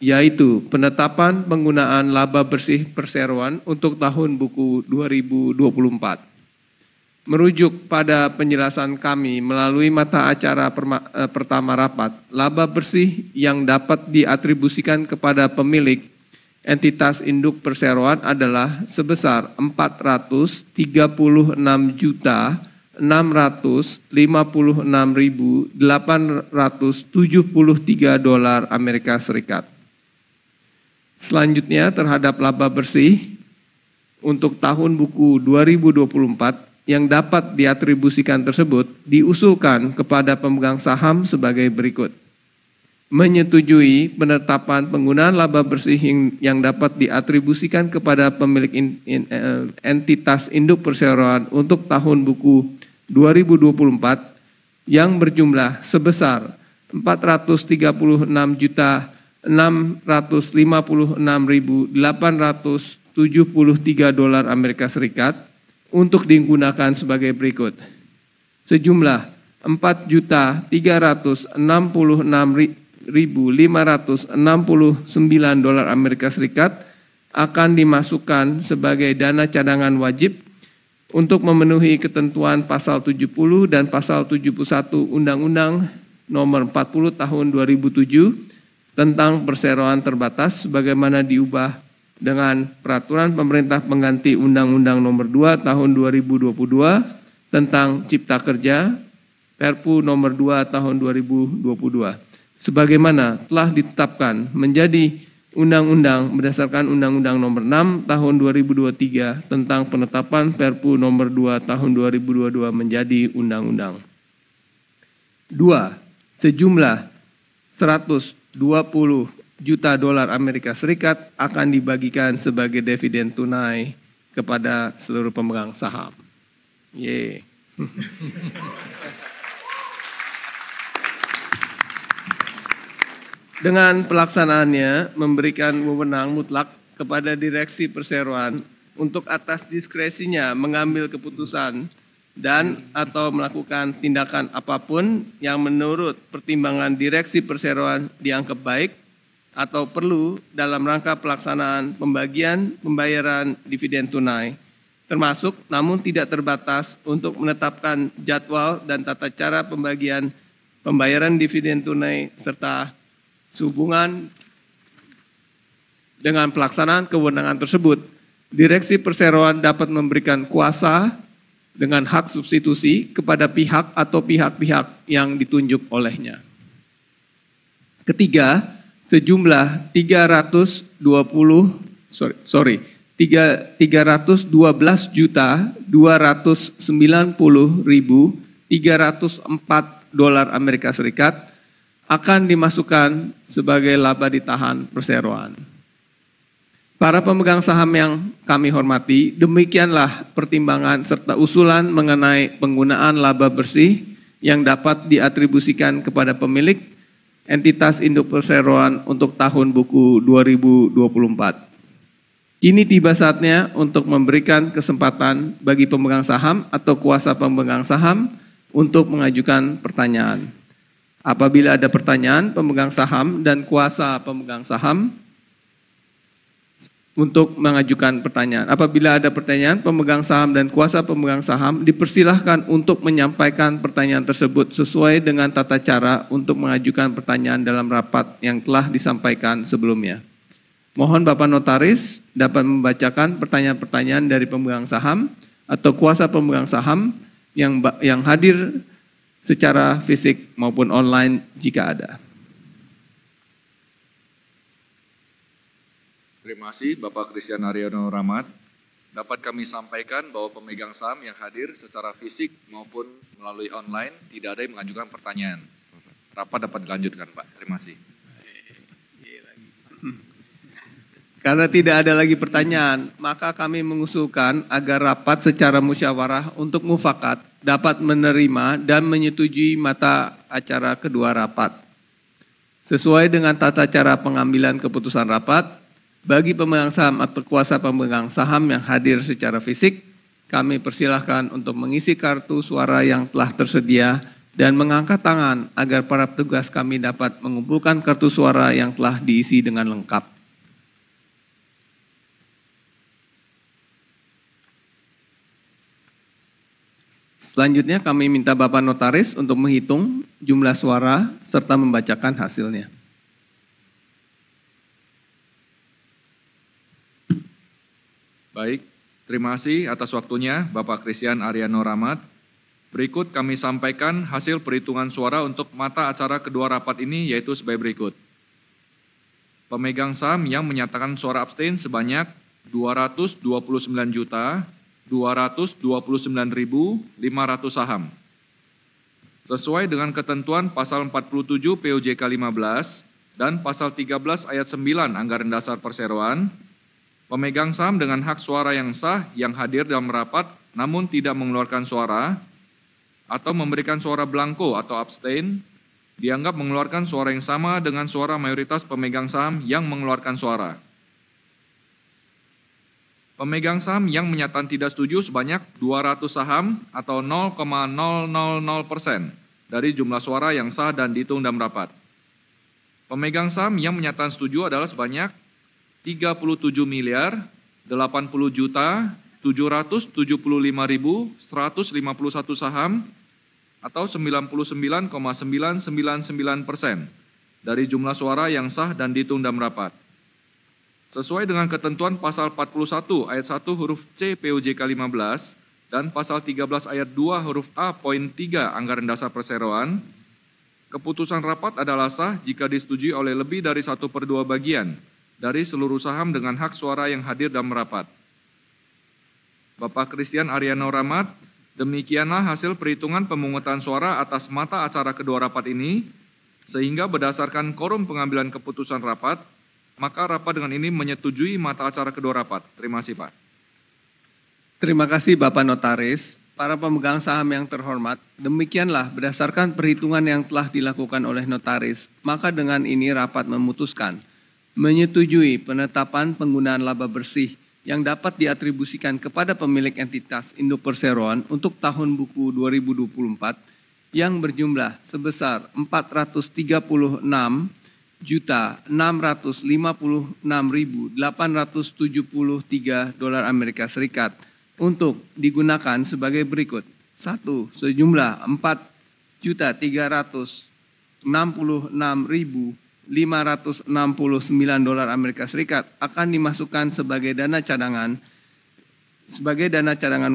yaitu penetapan penggunaan laba bersih perseroan untuk tahun buku 2024. Merujuk pada penjelasan kami melalui mata acara pertama rapat, laba bersih yang dapat diatribusikan kepada pemilik entitas induk perseroan adalah sebesar 436.656.873 dolar Amerika Serikat. Selanjutnya terhadap laba bersih untuk tahun buku 2024 yang dapat diatribusikan tersebut diusulkan kepada pemegang saham sebagai berikut. Menyetujui penetapan penggunaan laba bersih yang dapat diatribusikan kepada pemilik entitas induk perseroan untuk tahun buku 2024 yang berjumlah sebesar 436.656.873 $656.873 Amerika Serikat untuk digunakan sebagai berikut. Sejumlah $4.366.569 Amerika Serikat akan dimasukkan sebagai dana cadangan wajib untuk memenuhi ketentuan pasal 70 dan pasal 71 Undang-Undang Nomor 40 Tahun 2007 tentang perseroan terbatas sebagaimana diubah dengan Peraturan Pemerintah Pengganti Undang-Undang Nomor 2 Tahun 2022 tentang Cipta Kerja, Perpu Nomor 2 Tahun 2022, sebagaimana telah ditetapkan menjadi undang-undang berdasarkan Undang-Undang Nomor 6 Tahun 2023 tentang penetapan Perpu Nomor 2 Tahun 2022 menjadi undang-undang. 2. Sejumlah $120 juta Amerika Serikat akan dibagikan sebagai dividen tunai kepada seluruh pemegang saham. Yeay. Dengan pelaksanaannya memberikan wewenang mutlak kepada Direksi Perseroan untuk atas diskresinya mengambil keputusan dan atau melakukan tindakan apapun yang menurut pertimbangan Direksi Perseroan dianggap baik atau perlu dalam rangka pelaksanaan pembayaran dividen tunai, termasuk namun tidak terbatas untuk menetapkan jadwal dan tata cara pembayaran dividen tunai serta sehubungan dengan pelaksanaan kewenangan tersebut, Direksi Perseroan dapat memberikan kuasa dengan hak substitusi kepada pihak atau pihak-pihak yang ditunjuk olehnya. Ketiga, sejumlah 312.290.304 dolar Amerika Serikat akan dimasukkan sebagai laba ditahan perseroan. Para pemegang saham yang kami hormati, demikianlah pertimbangan serta usulan mengenai penggunaan laba bersih yang dapat diatribusikan kepada pemilik entitas induk perseroan untuk tahun buku 2024. Kini tiba saatnya untuk memberikan kesempatan bagi pemegang saham atau kuasa pemegang saham untuk mengajukan pertanyaan. Apabila ada pertanyaan, pemegang saham dan kuasa pemegang saham untuk mengajukan pertanyaan. Apabila ada pertanyaan, pemegang saham dan kuasa pemegang saham dipersilahkan untuk menyampaikan pertanyaan tersebut sesuai dengan tata cara untuk mengajukan pertanyaan dalam rapat yang telah disampaikan sebelumnya. Mohon Bapak Notaris dapat membacakan pertanyaan-pertanyaan dari pemegang saham atau kuasa pemegang saham yang hadir secara fisik maupun online jika ada. Terima kasih Bapak Christian Ariano Rahmat. Dapat kami sampaikan bahwa pemegang saham yang hadir secara fisik maupun melalui online tidak ada yang mengajukan pertanyaan. Rapat dapat dilanjutkan Pak. Terima kasih. Karena tidak ada lagi pertanyaan, maka kami mengusulkan agar rapat secara musyawarah untuk mufakat dapat menerima dan menyetujui mata acara kedua rapat. Sesuai dengan tata cara pengambilan keputusan rapat, bagi pemegang saham atau kuasa pemegang saham yang hadir secara fisik, kami persilahkan untuk mengisi kartu suara yang telah tersedia dan mengangkat tangan agar para petugas kami dapat mengumpulkan kartu suara yang telah diisi dengan lengkap. Selanjutnya kami minta Bapak Notaris untuk menghitung jumlah suara serta membacakan hasilnya. Baik, terima kasih atas waktunya Bapak Christian Ariano Rahmat. Berikut kami sampaikan hasil perhitungan suara untuk mata acara kedua rapat ini yaitu sebagai berikut. Pemegang saham yang menyatakan suara abstain sebanyak 229.229.500 saham. Sesuai dengan ketentuan pasal 47 POJK 15 dan pasal 13 ayat 9 Anggaran Dasar Perseroan, pemegang saham dengan hak suara yang sah yang hadir dalam rapat namun tidak mengeluarkan suara atau memberikan suara blanko atau abstain dianggap mengeluarkan suara yang sama dengan suara mayoritas pemegang saham yang mengeluarkan suara. Pemegang saham yang menyatakan tidak setuju sebanyak 200 saham atau 0,000% dari jumlah suara yang sah dan dihitung dalam rapat. Pemegang saham yang menyatakan setuju adalah sebanyak 37.775.151 saham atau 99,999% dari jumlah suara yang sah dan dihitung dalam rapat. Sesuai dengan ketentuan pasal 41 ayat 1 huruf C POJK 15 dan pasal 13 ayat 2 huruf A poin 3 Anggaran Dasar Perseroan, keputusan rapat adalah sah jika disetujui oleh lebih dari 1/2 bagian dari seluruh saham dengan hak suara yang hadir dalam rapat. Bapak Christian Ariano Rahmat, demikianlah hasil perhitungan pemungutan suara atas mata acara kedua rapat ini, sehingga berdasarkan quorum pengambilan keputusan rapat, maka rapat dengan ini menyetujui mata acara kedua rapat. Terima kasih, Pak. Terima kasih Bapak Notaris. Para pemegang saham yang terhormat, demikianlah berdasarkan perhitungan yang telah dilakukan oleh notaris, maka dengan ini rapat memutuskan menyetujui penetapan penggunaan laba bersih yang dapat diatribusikan kepada pemilik entitas Indo Perseroan untuk tahun buku 2024 yang berjumlah sebesar 434.656.873 dolar Amerika Serikat untuk digunakan sebagai berikut. 1. Sejumlah 4.366.569 dolar Amerika Serikat akan dimasukkan sebagai dana cadangan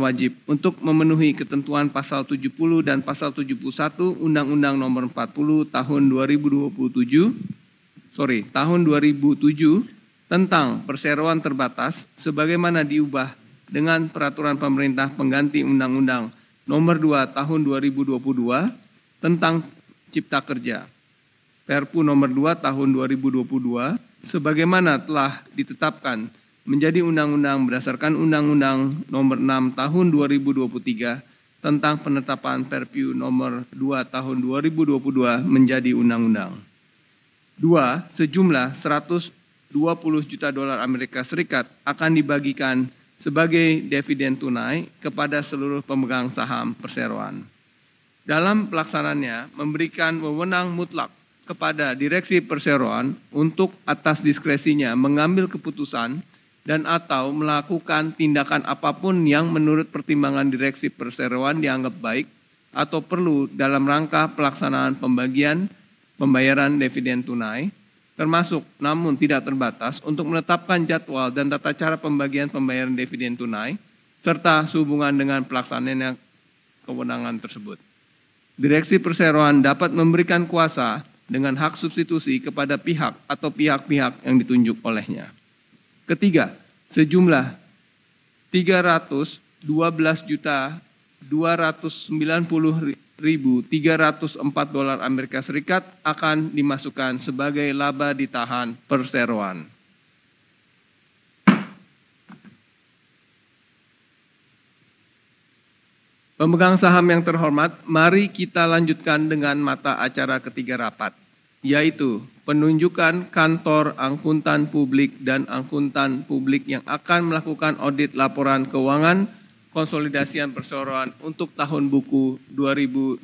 wajib untuk memenuhi ketentuan pasal 70 dan pasal 71 Undang-Undang Nomor 40 tahun 2007 tentang perseroan terbatas sebagaimana diubah dengan peraturan pemerintah pengganti Undang-Undang Nomor 2 tahun 2022 tentang Cipta Kerja. Perpu Nomor 2 tahun 2022 sebagaimana telah ditetapkan menjadi undang-undang berdasarkan Undang-Undang Nomor 6 tahun 2023 tentang penetapan Perpu Nomor 2 tahun 2022 menjadi undang-undang. 2. Sejumlah 120 juta dolar Amerika Serikat akan dibagikan sebagai dividen tunai kepada seluruh pemegang saham perseroan. Dalam pelaksanaannya memberikan wewenang mutlak kepada direksi perseroan untuk atas diskresinya mengambil keputusan dan atau melakukan tindakan apapun yang menurut pertimbangan direksi perseroan dianggap baik atau perlu dalam rangka pelaksanaan pembayaran dividen tunai, termasuk namun tidak terbatas untuk menetapkan jadwal dan tata cara pembagian pembayaran dividen tunai, serta sehubungan dengan pelaksanaan kewenangan tersebut. Direksi perseroan dapat memberikan kuasa dengan hak substitusi kepada pihak atau pihak-pihak yang ditunjuk olehnya. Ketiga, sejumlah 312.290.304 dolar Amerika Serikat akan dimasukkan sebagai laba ditahan perseroan. Pemegang saham yang terhormat, mari kita lanjutkan dengan mata acara ketiga rapat, yaitu penunjukan kantor akuntan publik dan akuntan publik yang akan melakukan audit laporan keuangan konsolidasian perseroan untuk tahun buku 2025.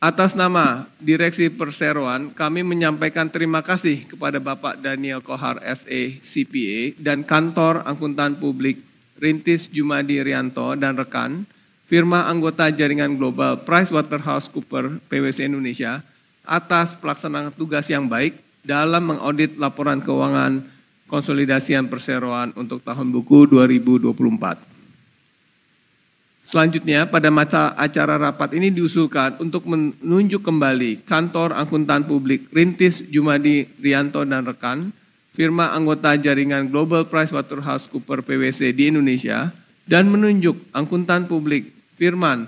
Atas nama Direksi Perseroan, kami menyampaikan terima kasih kepada Bapak Daniel Kohar SE CPA dan kantor akuntan publik Rintis Jumadi Rianto dan rekan, firma anggota jaringan global PricewaterhouseCoopers PwC Indonesia atas pelaksanaan tugas yang baik dalam mengaudit laporan keuangan konsolidasian perseroan untuk tahun buku 2024. Selanjutnya, pada masa acara rapat ini diusulkan untuk menunjuk kembali kantor akuntan publik Rintis Jumadi Rianto dan rekan, firma anggota jaringan global PricewaterhouseCoopers PwC di Indonesia, dan menunjuk akuntan publik Firman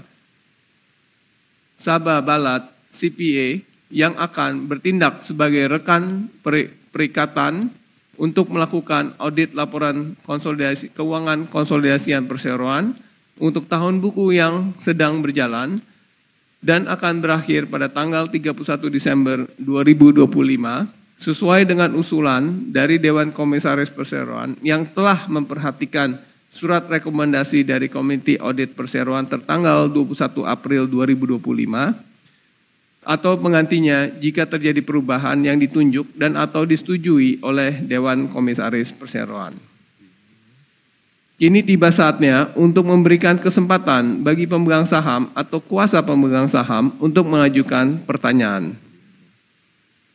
Sabah Balat CPA yang akan bertindak sebagai rekan perikatan untuk melakukan audit laporan konsolidasi keuangan konsolidasian perseroan untuk tahun buku yang sedang berjalan dan akan berakhir pada tanggal 31 Desember 2025 sesuai dengan usulan dari Dewan Komisaris Perseroan yang telah memperhatikan surat rekomendasi dari Komite Audit Perseroan tertanggal 21 April 2025 atau penggantinya jika terjadi perubahan yang ditunjuk dan atau disetujui oleh Dewan Komisaris Perseroan. Kini tiba saatnya untuk memberikan kesempatan bagi pemegang saham atau kuasa pemegang saham untuk mengajukan pertanyaan.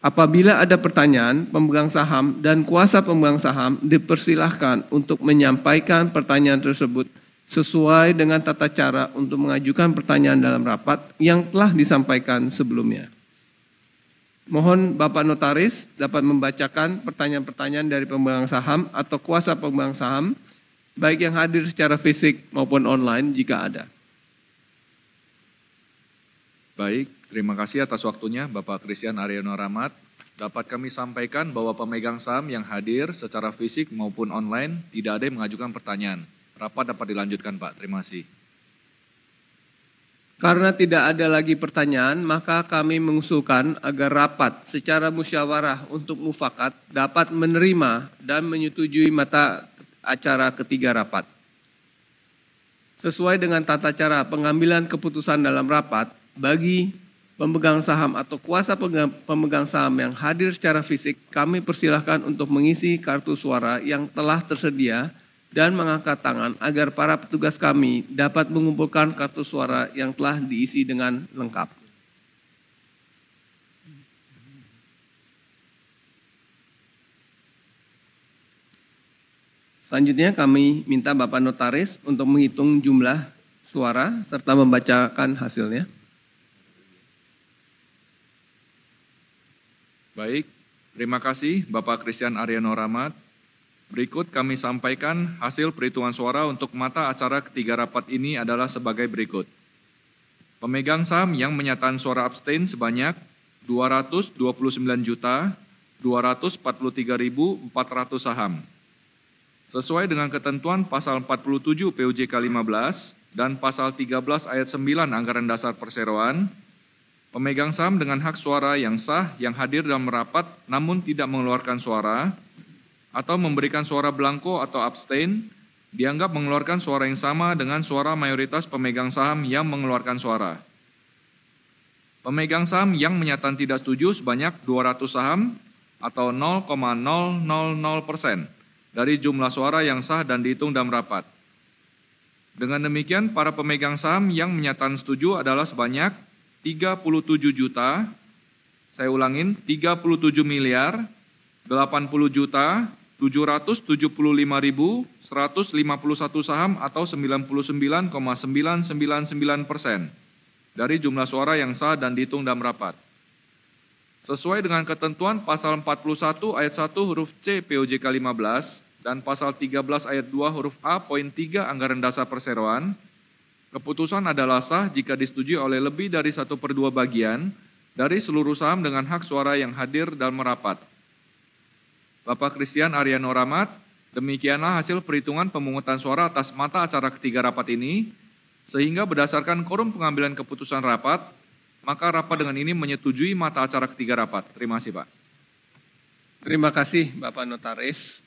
Apabila ada pertanyaan, pemegang saham dan kuasa pemegang saham dipersilahkan untuk menyampaikan pertanyaan tersebut sesuai dengan tata cara untuk mengajukan pertanyaan dalam rapat yang telah disampaikan sebelumnya. Mohon Bapak Notaris dapat membacakan pertanyaan-pertanyaan dari pemegang saham atau kuasa pemegang saham, baik yang hadir secara fisik maupun online jika ada. Baik, terima kasih atas waktunya Bapak Christian Aryono Rahmat. Dapat kami sampaikan bahwa pemegang saham yang hadir secara fisik maupun online tidak ada yang mengajukan pertanyaan. Rapat dapat dilanjutkan Pak, terima kasih. Karena tidak ada lagi pertanyaan, maka kami mengusulkan agar rapat secara musyawarah untuk mufakat dapat menerima dan menyetujui mata acara ketiga rapat. Sesuai dengan tata cara pengambilan keputusan dalam rapat, bagi pemegang saham atau kuasa pemegang saham yang hadir secara fisik, kami persilahkan untuk mengisi kartu suara yang telah tersedia dan mengangkat tangan agar para petugas kami dapat mengumpulkan kartu suara yang telah diisi dengan lengkap. Selanjutnya kami minta Bapak Notaris untuk menghitung jumlah suara serta membacakan hasilnya. Baik, terima kasih Bapak Christian Aryono Rahmat. Berikut kami sampaikan hasil perhitungan suara untuk mata acara ketiga rapat ini adalah sebagai berikut. Pemegang saham yang menyatakan suara abstain sebanyak 229.243.400 saham. Sesuai dengan ketentuan pasal 47 PUJK 15 dan pasal 13 ayat 9 Anggaran Dasar Perseroan, pemegang saham dengan hak suara yang sah yang hadir dalam rapat namun tidak mengeluarkan suara atau memberikan suara blanko atau abstain dianggap mengeluarkan suara yang sama dengan suara mayoritas pemegang saham yang mengeluarkan suara. Pemegang saham yang menyatakan tidak setuju sebanyak 200 saham atau 0,000% dari jumlah suara yang sah dan dihitung dalam rapat. Dengan demikian, para pemegang saham yang menyatakan setuju adalah sebanyak 37 juta, saya ulangin, 37 miliar, 80 juta, 775.151 saham atau 99,999% dari jumlah suara yang sah dan dihitung dalam rapat. Sesuai dengan ketentuan pasal 41 ayat 1 huruf C PUJK 15 dan pasal 13 ayat 2 huruf A poin 3 Anggaran Dasar Perseroan, keputusan adalah sah jika disetujui oleh lebih dari 1/2 bagian dari seluruh saham dengan hak suara yang hadir dalam rapat. Bapak Christian Aryono Rahmat, demikianlah hasil perhitungan pemungutan suara atas mata acara ketiga rapat ini, sehingga berdasarkan quorum pengambilan keputusan rapat, maka rapat dengan ini menyetujui mata acara ketiga rapat. Terima kasih Pak. Terima kasih Bapak Notaris.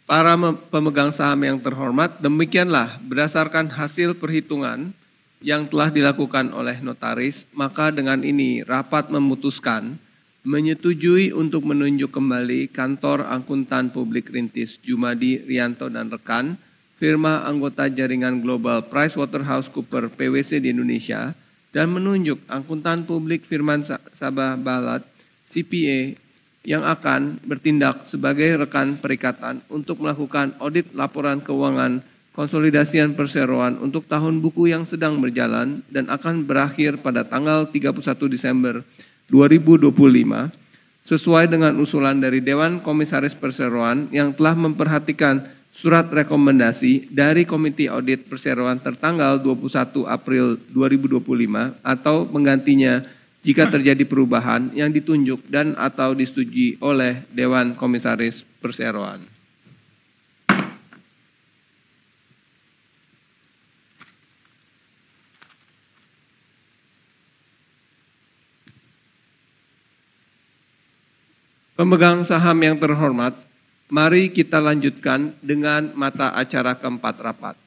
Para pemegang saham yang terhormat, demikianlah berdasarkan hasil perhitungan yang telah dilakukan oleh notaris, maka dengan ini rapat memutuskan menyetujui untuk menunjuk kembali kantor akuntan publik Rintis Jumadi Rianto dan rekan, firma anggota jaringan global PricewaterhouseCoopers PwC di Indonesia, dan menunjuk akuntan publik Firman Sabah Balat CPA yang akan bertindak sebagai rekan perikatan untuk melakukan audit laporan keuangan konsolidasian perseroan untuk tahun buku yang sedang berjalan dan akan berakhir pada tanggal 31 Desember 2025 sesuai dengan usulan dari Dewan Komisaris Perseroan yang telah memperhatikan surat rekomendasi dari Komite Audit Perseroan tertanggal 21 April 2025 atau menggantinya jika terjadi perubahan yang ditunjuk dan atau disetujui oleh Dewan Komisaris Perseroan. Pemegang saham yang terhormat, mari kita lanjutkan dengan mata acara keempat rapat,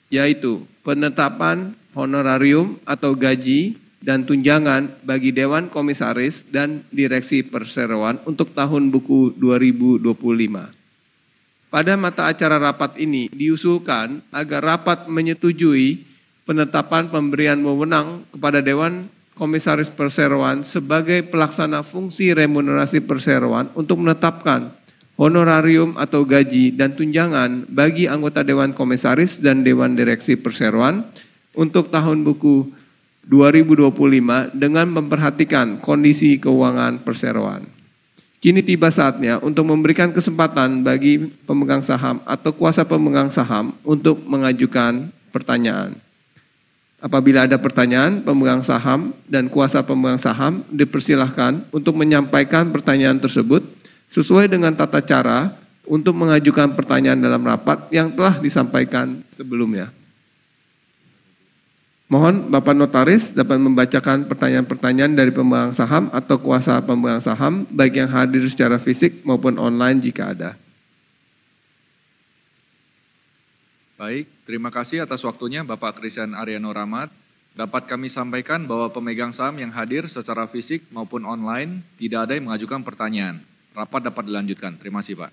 yaitu penetapan honorarium atau gaji dan tunjangan bagi Dewan Komisaris dan Direksi Perseroan untuk tahun buku 2025. Pada mata acara rapat ini diusulkan agar rapat menyetujui penetapan pemberian wewenang kepada Dewan Komisaris Perseroan sebagai pelaksana fungsi remunerasi perseroan untuk menetapkan honorarium atau gaji dan tunjangan bagi anggota Dewan Komisaris dan Dewan Direksi Perseroan untuk tahun buku 2025 dengan memperhatikan kondisi keuangan perseroan. Kini tiba saatnya untuk memberikan kesempatan bagi pemegang saham atau kuasa pemegang saham untuk mengajukan pertanyaan. Apabila ada pertanyaan, pemegang saham dan kuasa pemegang saham dipersilahkan untuk menyampaikan pertanyaan tersebut sesuai dengan tata cara untuk mengajukan pertanyaan dalam rapat yang telah disampaikan sebelumnya. Mohon Bapak Notaris dapat membacakan pertanyaan-pertanyaan dari pemegang saham atau kuasa pemegang saham baik yang hadir secara fisik maupun online jika ada. Baik, terima kasih atas waktunya Bapak Christian Ariano Rahmat. Dapat kami sampaikan bahwa pemegang saham yang hadir secara fisik maupun online tidak ada yang mengajukan pertanyaan. Rapat dapat dilanjutkan. Terima kasih Pak.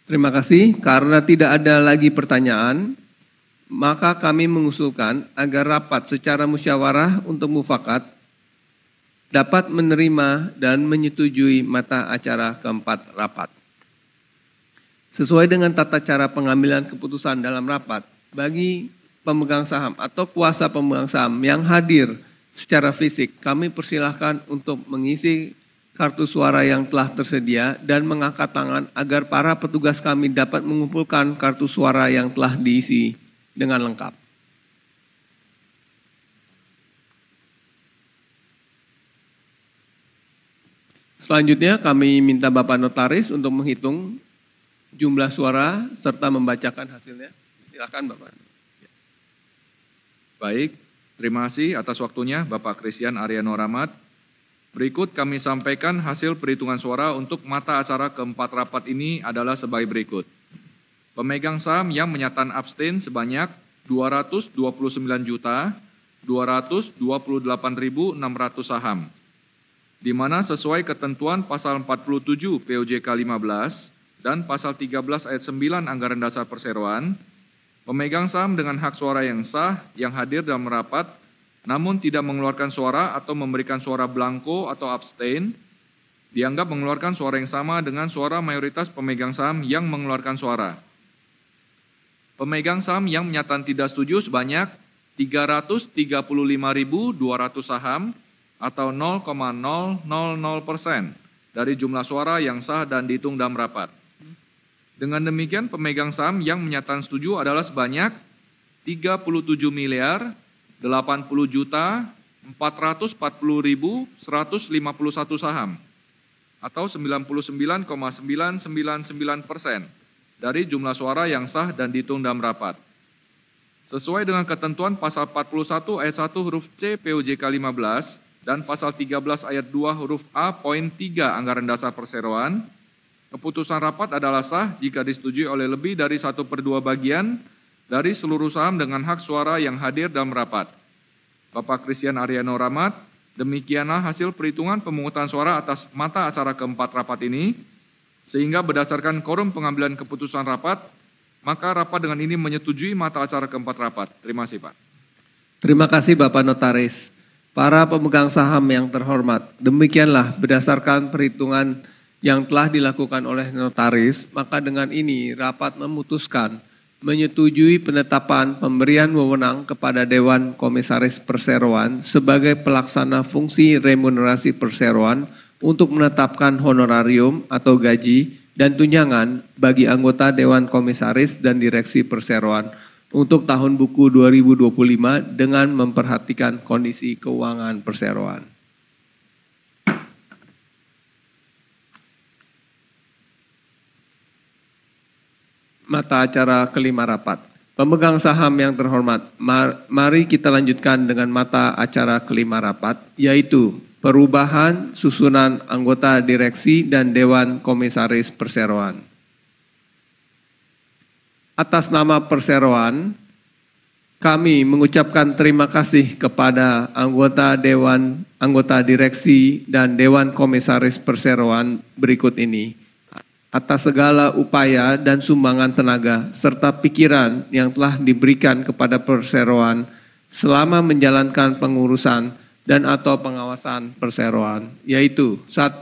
Terima kasih. Karena tidak ada lagi pertanyaan, maka kami mengusulkan agar rapat secara musyawarah untuk mufakat dapat menerima dan menyetujui mata acara keempat rapat. Sesuai dengan tata cara pengambilan keputusan dalam rapat, bagi pemegang saham atau kuasa pemegang saham yang hadir secara fisik, kami persilahkan untuk mengisi kartu suara yang telah tersedia dan mengangkat tangan agar para petugas kami dapat mengumpulkan kartu suara yang telah diisi dengan lengkap. Selanjutnya kami minta Bapak Notaris untuk menghitung jumlah suara serta membacakan hasilnya. Silakan Bapak. Baik, terima kasih atas waktunya Bapak Christian Ariano Rahmat. Berikut kami sampaikan hasil perhitungan suara untuk mata acara keempat rapat ini adalah sebagai berikut. Pemegang saham yang menyatakan abstain sebanyak 229.228.600 saham, di mana sesuai ketentuan pasal 47 POJK 15 dan pasal 13 ayat 9 Anggaran Dasar Perseroan, pemegang saham dengan hak suara yang sah yang hadir dalam rapat namun tidak mengeluarkan suara atau memberikan suara blanko atau abstain, dianggap mengeluarkan suara yang sama dengan suara mayoritas pemegang saham yang mengeluarkan suara. Pemegang saham yang menyatakan tidak setuju sebanyak 335.200 saham atau 0,000% dari jumlah suara yang sah dan dihitung dalam rapat. Dengan demikian pemegang saham yang menyatakan setuju adalah sebanyak 37.080.440.151 saham atau 99,999% dari jumlah suara yang sah dan dihitung dalam rapat. Sesuai dengan ketentuan pasal 41 ayat 1 huruf C POJK 15 dan pasal 13 ayat 2 huruf A poin 3 Anggaran Dasar Perseroan, keputusan rapat adalah sah jika disetujui oleh lebih dari 1/2 bagian dari seluruh saham dengan hak suara yang hadir dalam rapat. Bapak Christian Ariano Rahmat, demikianlah hasil perhitungan pemungutan suara atas mata acara keempat rapat ini, sehingga berdasarkan quorum pengambilan keputusan rapat, maka rapat dengan ini menyetujui mata acara keempat rapat. Terima kasih Pak. Terima kasih Bapak Notaris. Para pemegang saham yang terhormat, demikianlah berdasarkan perhitungan yang telah dilakukan oleh notaris, maka dengan ini rapat memutuskan menyetujui penetapan pemberian wewenang kepada Dewan Komisaris Perseroan sebagai pelaksana fungsi remunerasi perseroan untuk menetapkan honorarium atau gaji dan tunjangan bagi anggota Dewan Komisaris dan Direksi Perseroan untuk tahun buku 2025 dengan memperhatikan kondisi keuangan perseroan. Mata acara kelima rapat. Pemegang saham yang terhormat, mari kita lanjutkan dengan mata acara kelima rapat, yaitu perubahan susunan anggota direksi dan Dewan Komisaris Perseroan. Atas nama Perseroan, kami mengucapkan terima kasih kepada anggota Dewan, anggota Direksi dan Dewan Komisaris Perseroan berikut ini atas segala upaya dan sumbangan tenaga serta pikiran yang telah diberikan kepada Perseroan selama menjalankan pengurusan dan atau pengawasan Perseroan, yaitu 1.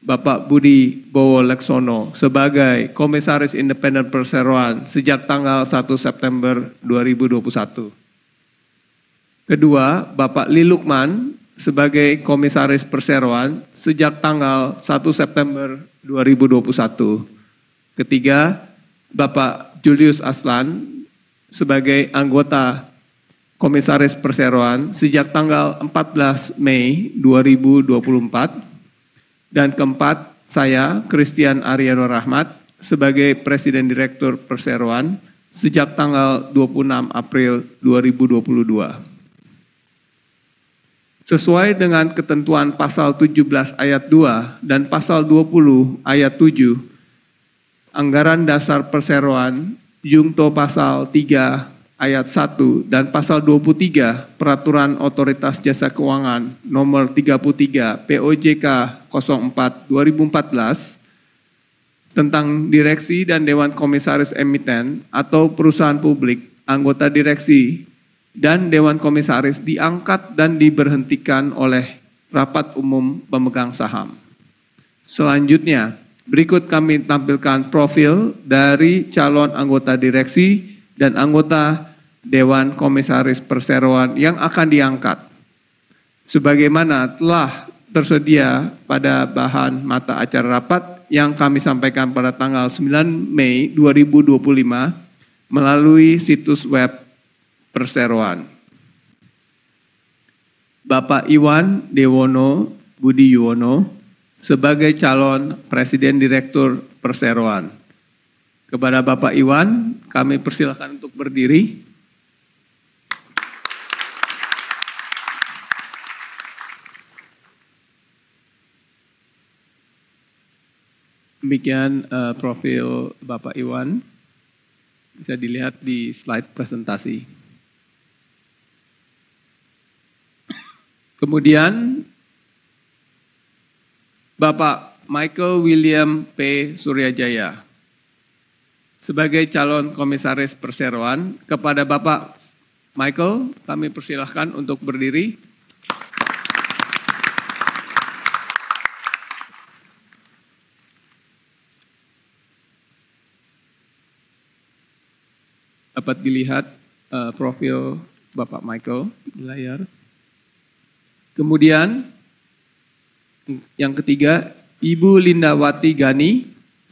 Bapak Budi Bowo Leksono sebagai Komisaris Independen Perseroan sejak tanggal 1 September 2021. Kedua, Bapak Lilukman sebagai Komisaris Perseroan sejak tanggal 1 September 2021. Ketiga, Bapak Julius Aslan sebagai anggota Komisaris Perseroan sejak tanggal 14 Mei 2024. Dan keempat, saya Christian Ariano Rahmat sebagai Presiden Direktur Perseroan sejak tanggal 26 April 2022. Sesuai dengan ketentuan pasal 17 ayat 2 dan pasal 20 ayat 7, Anggaran Dasar Perseroan, Jungto pasal 3 ayat 1 dan pasal 23 Peraturan Otoritas Jasa Keuangan nomor 33 POJK 04 2014 tentang direksi dan Dewan Komisaris Emiten atau perusahaan publik, anggota direksi dan Dewan Komisaris diangkat dan diberhentikan oleh Rapat Umum Pemegang Saham. Selanjutnya, berikut kami tampilkan profil dari calon anggota direksi dan anggota Dewan Komisaris Perseroan yang akan diangkat. Sebagaimana telah tersedia pada bahan mata acara rapat yang kami sampaikan pada tanggal 9 Mei 2025 melalui situs web Perseroan. Bapak Iwan Dewono Budi Yuwono sebagai calon Presiden Direktur Perseroan. Kepada Bapak Iwan, kami persilakan untuk berdiri. Demikian profil Bapak Iwan, bisa dilihat di slide presentasi. Kemudian Bapak Michael William P. Suryajaya sebagai calon Komisaris Perseroan. Kepada Bapak Michael, kami persilahkan untuk berdiri. Dapat dilihat profil Bapak Michael di layar. Kemudian yang ketiga, Ibu Lindawati Gani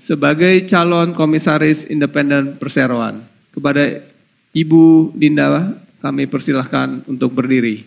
sebagai calon Komisaris Independen Perseroan. Kepada Ibu Linda, kami persilahkan untuk berdiri.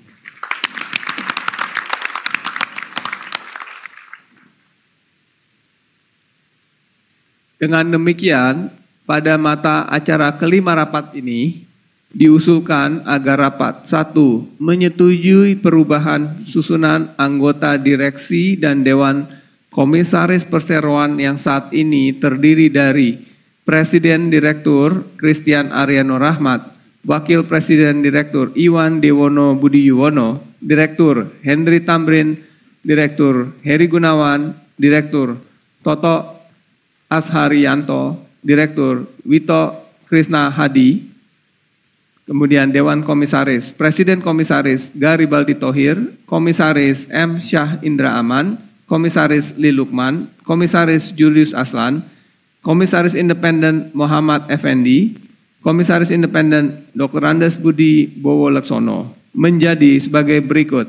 Dengan demikian, pada mata acara kelima rapat ini diusulkan agar rapat 1. Menyetujui perubahan susunan anggota direksi dan Dewan Komisaris Perseroan yang saat ini terdiri dari Presiden Direktur Christian Ariano Rahmat, Wakil Presiden Direktur Iwan Dewono Budi Yuwono, Direktur Henry Tamrin, Direktur Heri Gunawan, Direktur Toto Asharianto, Direktur Wito Krisna Hadi, kemudian Dewan Komisaris, Presiden Komisaris Garibaldi Thohir, Komisaris M. Syah Indra Aman, Komisaris Lilukman, Komisaris Julius Aslan, Komisaris Independen Muhammad Effendi, Komisaris Independen Dr. Andes Budi Bowo Leksono menjadi sebagai berikut.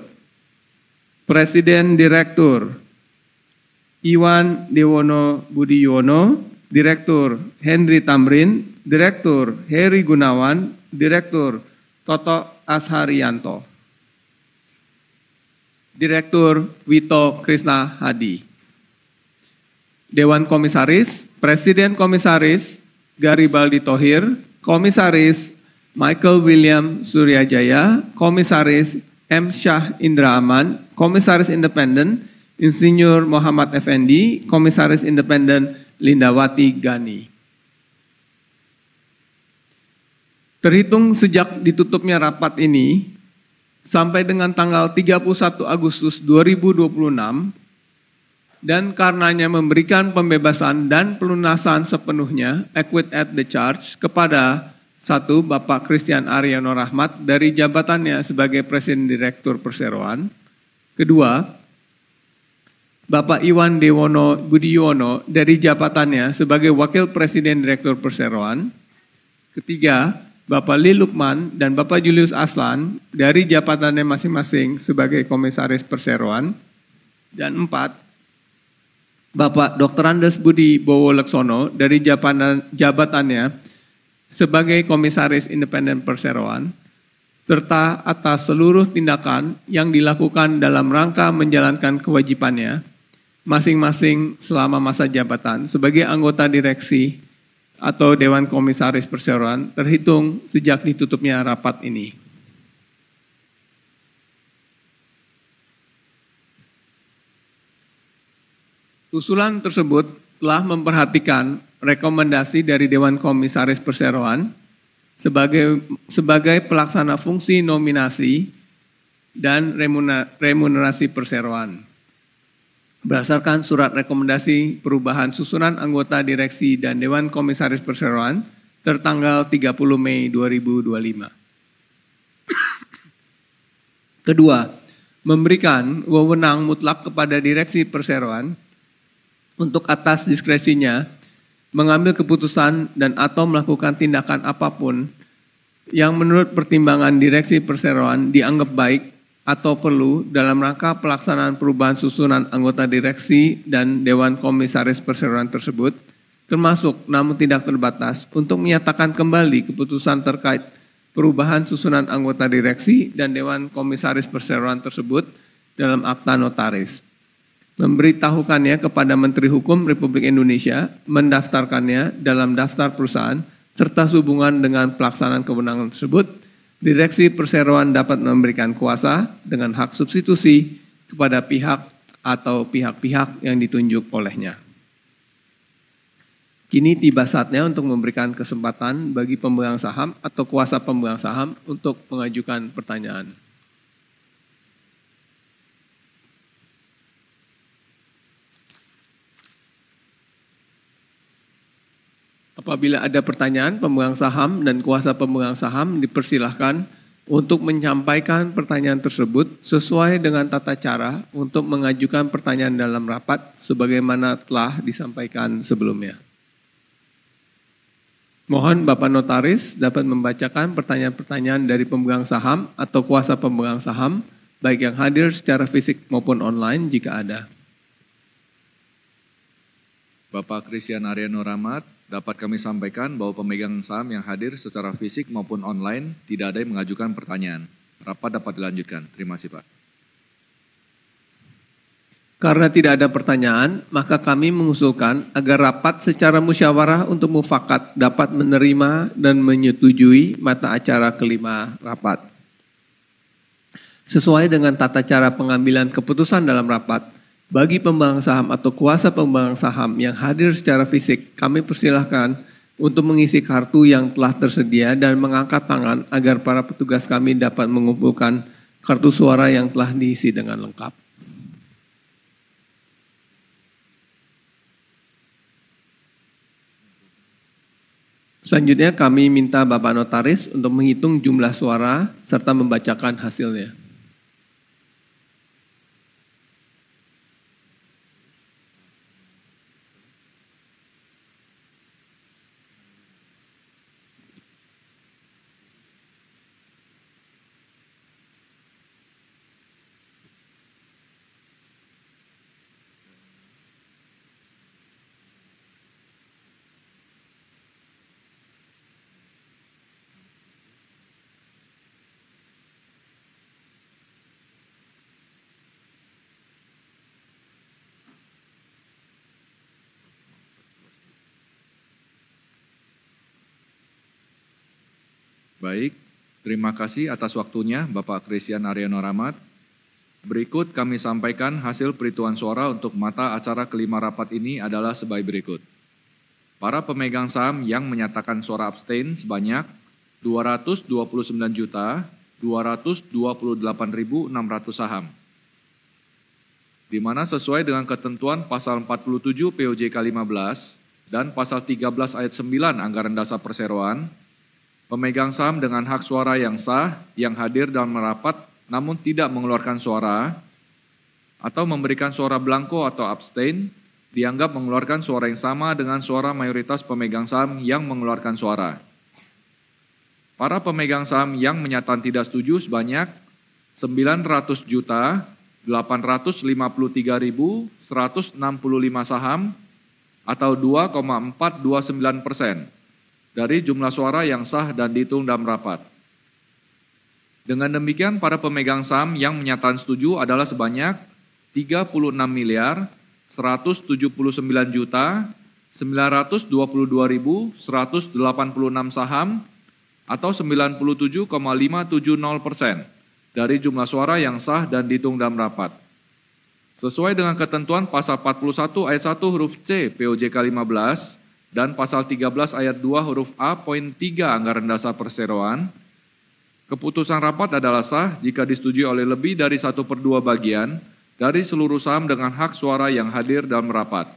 Presiden Direktur Iwan Dewono Budi Yuwono, Direktur Henry Tamrin, Direktur Heri Gunawan, Direktur Toto Asharianto, Direktur Wito Krisna Hadi. Dewan Komisaris, Presiden Komisaris Garibaldi Thohir, Komisaris Michael William Suryajaya, Komisaris M. Syah Indra Aman, Komisaris Independen Insinyur Muhammad Effendi, Komisaris Independen Lindawati Gani. Terhitung sejak ditutupnya rapat ini, sampai dengan tanggal 31 Agustus 2026, dan karenanya memberikan pembebasan dan pelunasan sepenuhnya, equit at the charge, kepada 1. Bapak Christian Ariano Rahmat dari jabatannya sebagai Presiden Direktur Perseroan. 2. Bapak Iwan Dewono Budiono dari jabatannya sebagai Wakil Presiden Direktur Perseroan. 3. Bapak Lee Lukman dan Bapak Julius Aslan dari jabatannya masing-masing sebagai Komisaris Perseroan. Dan 4. Bapak Dr. Andes Budi Bowo Leksono dari jabatannya sebagai Komisaris Independen Perseroan, serta atas seluruh tindakan yang dilakukan dalam rangka menjalankan kewajibannya, masing-masing selama masa jabatan sebagai anggota direksi atau Dewan Komisaris Perseroan, terhitung sejak ditutupnya rapat ini. Usulan tersebut telah memperhatikan rekomendasi dari Dewan Komisaris Perseroan sebagai pelaksana fungsi nominasi dan remunerasi perseroan. Berdasarkan surat rekomendasi perubahan susunan anggota direksi dan Dewan Komisaris Perseroan tertanggal 30 Mei 2025. Kedua, memberikan wewenang mutlak kepada direksi perseroan untuk atas diskresinya mengambil keputusan dan atau melakukan tindakan apapun yang menurut pertimbangan direksi perseroan dianggap baik atau perlu dalam rangka pelaksanaan perubahan susunan anggota direksi dan Dewan Komisaris Perseroan tersebut, termasuk namun tidak terbatas untuk menyatakan kembali keputusan terkait perubahan susunan anggota direksi dan Dewan Komisaris Perseroan tersebut dalam akta notaris. Memberitahukannya kepada Menteri Hukum Republik Indonesia, mendaftarkannya dalam daftar perusahaan, serta sehubungan dengan pelaksanaan kewenangan tersebut, Direksi Perseroan dapat memberikan kuasa dengan hak substitusi kepada pihak atau pihak-pihak yang ditunjuk olehnya. Kini tiba saatnya untuk memberikan kesempatan bagi pemegang saham atau kuasa pemegang saham untuk mengajukan pertanyaan. Apabila ada pertanyaan, pemegang saham dan kuasa pemegang saham dipersilahkan untuk menyampaikan pertanyaan tersebut sesuai dengan tata cara untuk mengajukan pertanyaan dalam rapat sebagaimana telah disampaikan sebelumnya. Mohon Bapak Notaris dapat membacakan pertanyaan-pertanyaan dari pemegang saham atau kuasa pemegang saham, baik yang hadir secara fisik maupun online jika ada. Bapak Christian Ariano Rahmat, dapat kami sampaikan bahwa pemegang saham yang hadir secara fisik maupun online tidak ada yang mengajukan pertanyaan. Rapat dapat dilanjutkan. Terima kasih Pak. Karena tidak ada pertanyaan, maka kami mengusulkan agar rapat secara musyawarah untuk mufakat dapat menerima dan menyetujui mata acara kelima rapat. Sesuai dengan tata cara pengambilan keputusan dalam rapat, bagi pemegang saham atau kuasa pemegang saham yang hadir secara fisik, kami persilahkan untuk mengisi kartu yang telah tersedia dan mengangkat tangan agar para petugas kami dapat mengumpulkan kartu suara yang telah diisi dengan lengkap. Selanjutnya kami minta Bapak Notaris untuk menghitung jumlah suara serta membacakan hasilnya. Baik, Terima kasih atas waktunya Bapak Christian Ariano Rahmat. Berikut kami sampaikan hasil perhitungan suara untuk mata acara kelima rapat ini adalah sebagai berikut. Para pemegang saham yang menyatakan suara abstain sebanyak 229.228.600 saham. Di mana sesuai dengan ketentuan pasal 47 POJK 15 dan pasal 13 ayat 9 Anggaran Dasar Perseroan, pemegang saham dengan hak suara yang sah yang hadir dalam rapat namun tidak mengeluarkan suara atau memberikan suara blanko atau abstain dianggap mengeluarkan suara yang sama dengan suara mayoritas pemegang saham yang mengeluarkan suara. Para pemegang saham yang menyatakan tidak setuju sebanyak 900.853.165 saham atau 2,429% dari jumlah suara yang sah dan dihitung dalam rapat. Dengan demikian, para pemegang saham yang menyatakan setuju adalah sebanyak 36.922.186 saham atau 97,570% dari jumlah suara yang sah dan dihitung dalam rapat. Sesuai dengan ketentuan pasal 41 ayat 1 huruf C POJK 15 dan pasal 13 ayat 2 huruf A poin 3 Anggaran Dasar Perseroan, keputusan rapat adalah sah jika disetujui oleh lebih dari 1/2 bagian dari seluruh saham dengan hak suara yang hadir dalam rapat.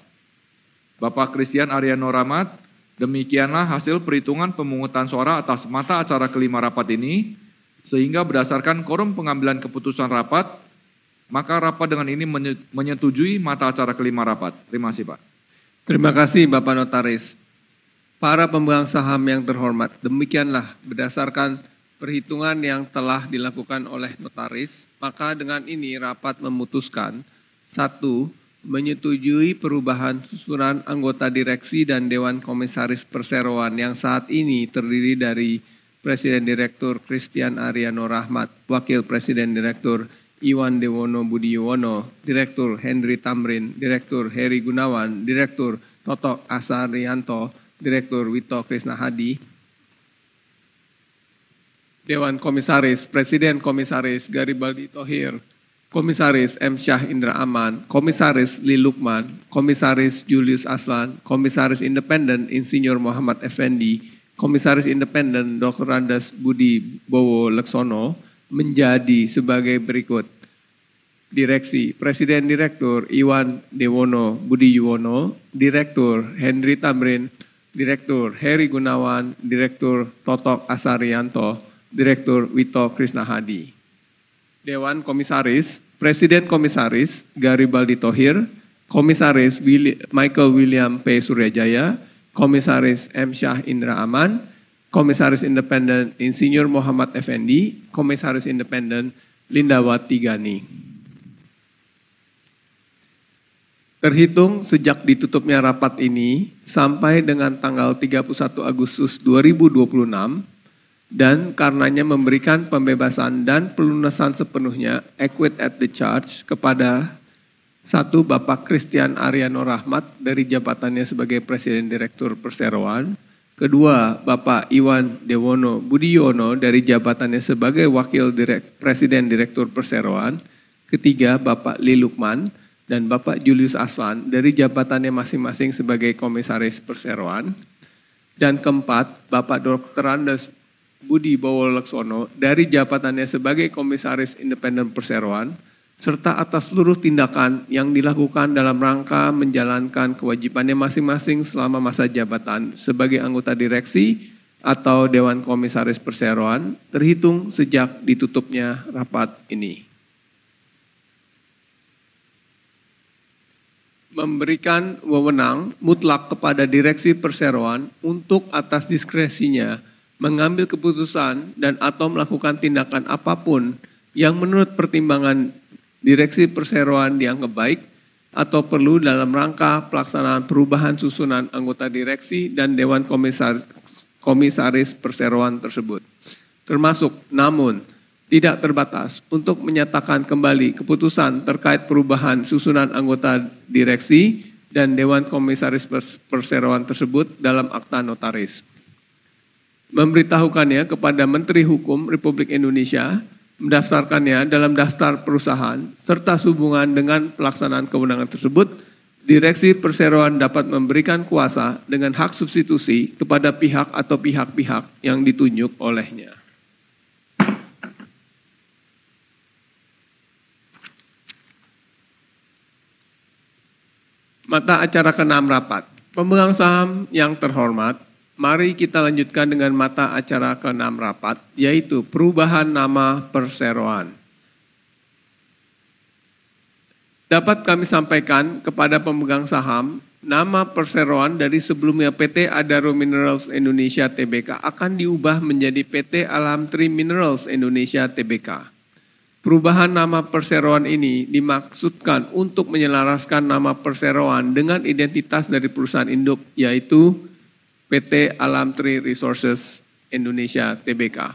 Bapak Christian Ariano Rahmat, demikianlah hasil perhitungan pemungutan suara atas mata acara kelima rapat ini, sehingga berdasarkan quorum pengambilan keputusan rapat, maka rapat dengan ini menyetujui mata acara kelima rapat. Terima kasih, Pak. Terima kasih Bapak Notaris. Para pemegang saham yang terhormat, demikianlah berdasarkan perhitungan yang telah dilakukan oleh notaris, maka dengan ini rapat memutuskan 1. Menyetujui perubahan susunan anggota direksi dan Dewan Komisaris Perseroan yang saat ini terdiri dari Presiden Direktur Christian Ariano Rahmat, Wakil Presiden Direktur Iwan Dewono Budi Yuwono, Direktur Henry Tamrin, Direktur Heri Gunawan, Direktur Toto Asarianto, Direktur Wito Krisna Hadi, Dewan Komisaris, Presiden Komisaris Garibaldi Thohir, Komisaris M. Syah Indra Aman, Komisaris Li Lukman, Komisaris Julius Aslan, Komisaris Independen Insinyur Muhammad Effendi, Komisaris Independen Dr. Randes Budi Bowo Leksono menjadi sebagai berikut. Direksi, Presiden Direktur Iwan Dewono Budi Yuwono, Direktur Henry Tamrin, Direktur Heri Gunawan, Direktur Totok Asarianto, Direktur Wito Krisna Hadi. Dewan Komisaris, Presiden Komisaris Garibaldi Thohir, Komisaris Michael William P. Suryajaya, Komisaris M. Syah Indra Aman, Komisaris Independen Insinyur Muhammad Effendi, Komisaris Independen Lindawati Gani. Terhitung sejak ditutupnya rapat ini sampai dengan tanggal 31 Agustus 2026, dan karenanya memberikan pembebasan dan pelunasan sepenuhnya equate at the charge kepada 1. Bapak Christian Ariano Rahmat dari jabatannya sebagai Presiden Direktur Perseroan, 2. Bapak Iwan Dewono Budi Yuwono dari jabatannya sebagai Wakil Presiden Direktur Perseroan, 3. Bapak Li Lukman dan Bapak Julius Aslan dari jabatannya masing-masing sebagai Komisaris Perseroan, dan 4. Bapak Dr. Randes Budi Bowo Leksono dari jabatannya sebagai Komisaris Independen Perseroan, serta atas seluruh tindakan yang dilakukan dalam rangka menjalankan kewajibannya masing-masing selama masa jabatan sebagai anggota direksi atau Dewan Komisaris Perseroan terhitung sejak ditutupnya rapat ini. Memberikan wewenang mutlak kepada direksi Perseroan untuk atas diskresinya mengambil keputusan dan atau melakukan tindakan apapun yang menurut pertimbangan direksi Perseroan dianggap baik atau perlu dalam rangka pelaksanaan perubahan susunan anggota direksi dan Dewan Komisaris Perseroan tersebut. Termasuk namun tidak terbatas untuk menyatakan kembali keputusan terkait perubahan susunan anggota direksi dan Dewan Komisaris Perseroan tersebut dalam akta notaris. memberitahukannya kepada Menteri Hukum Republik Indonesia, mendaftarkannya dalam daftar perusahaan, serta sehubungan dengan pelaksanaan kewenangan tersebut, Direksi Perseroan dapat memberikan kuasa dengan hak substitusi kepada pihak atau pihak-pihak yang ditunjuk olehnya. Mata acara ke-6 rapat. Pemegang saham yang terhormat, mari kita lanjutkan dengan mata acara ke-6 rapat, yaitu perubahan nama perseroan. Dapat kami sampaikan kepada pemegang saham, nama perseroan dari sebelumnya PT Adaro Minerals Indonesia Tbk akan diubah menjadi PT Alamtri Minerals Indonesia Tbk. Perubahan nama perseroan ini dimaksudkan untuk menyelaraskan nama perseroan dengan identitas dari perusahaan induk, yaitu PT Alamtri Resources Indonesia Tbk.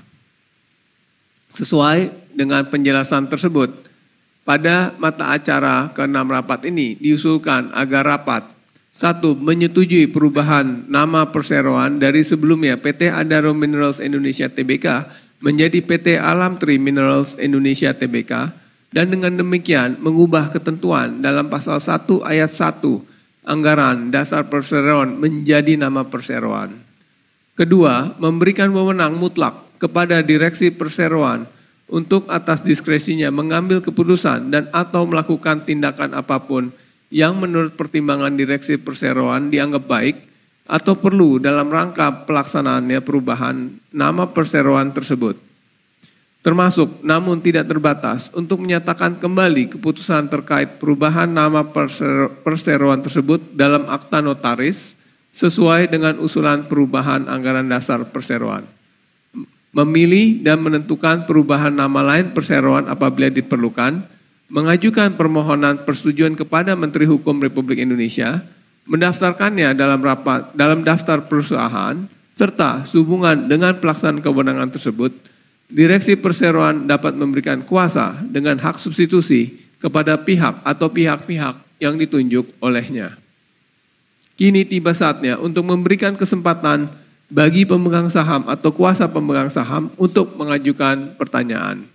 Sesuai dengan penjelasan tersebut, pada mata acara ke-6 rapat ini diusulkan agar rapat 1. Menyetujui perubahan nama perseroan dari sebelumnya PT Adaro Minerals Indonesia Tbk menjadi PT Alamtri Minerals Indonesia Tbk, dan dengan demikian mengubah ketentuan dalam pasal 1 ayat 1 anggaran dasar perseroan menjadi nama perseroan. Kedua, memberikan wewenang mutlak kepada Direksi Perseroan untuk atas diskresinya mengambil keputusan dan atau melakukan tindakan apapun yang menurut pertimbangan Direksi Perseroan dianggap baik atau perlu dalam rangka pelaksanaannya perubahan nama perseroan tersebut. Termasuk namun tidak terbatas untuk menyatakan kembali keputusan terkait perubahan nama perseroan tersebut dalam akta notaris sesuai dengan usulan perubahan anggaran dasar perseroan. Memilih dan menentukan perubahan nama lain perseroan apabila diperlukan, mengajukan permohonan persetujuan kepada Menteri Hukum Republik Indonesia, mendaftarkannya dalam daftar perusahaan, serta sehubungan dengan pelaksanaan kewenangan tersebut, Direksi Perseroan dapat memberikan kuasa dengan hak substitusi kepada pihak atau pihak-pihak yang ditunjuk olehnya. Kini tiba saatnya untuk memberikan kesempatan bagi pemegang saham atau kuasa pemegang saham untuk mengajukan pertanyaan.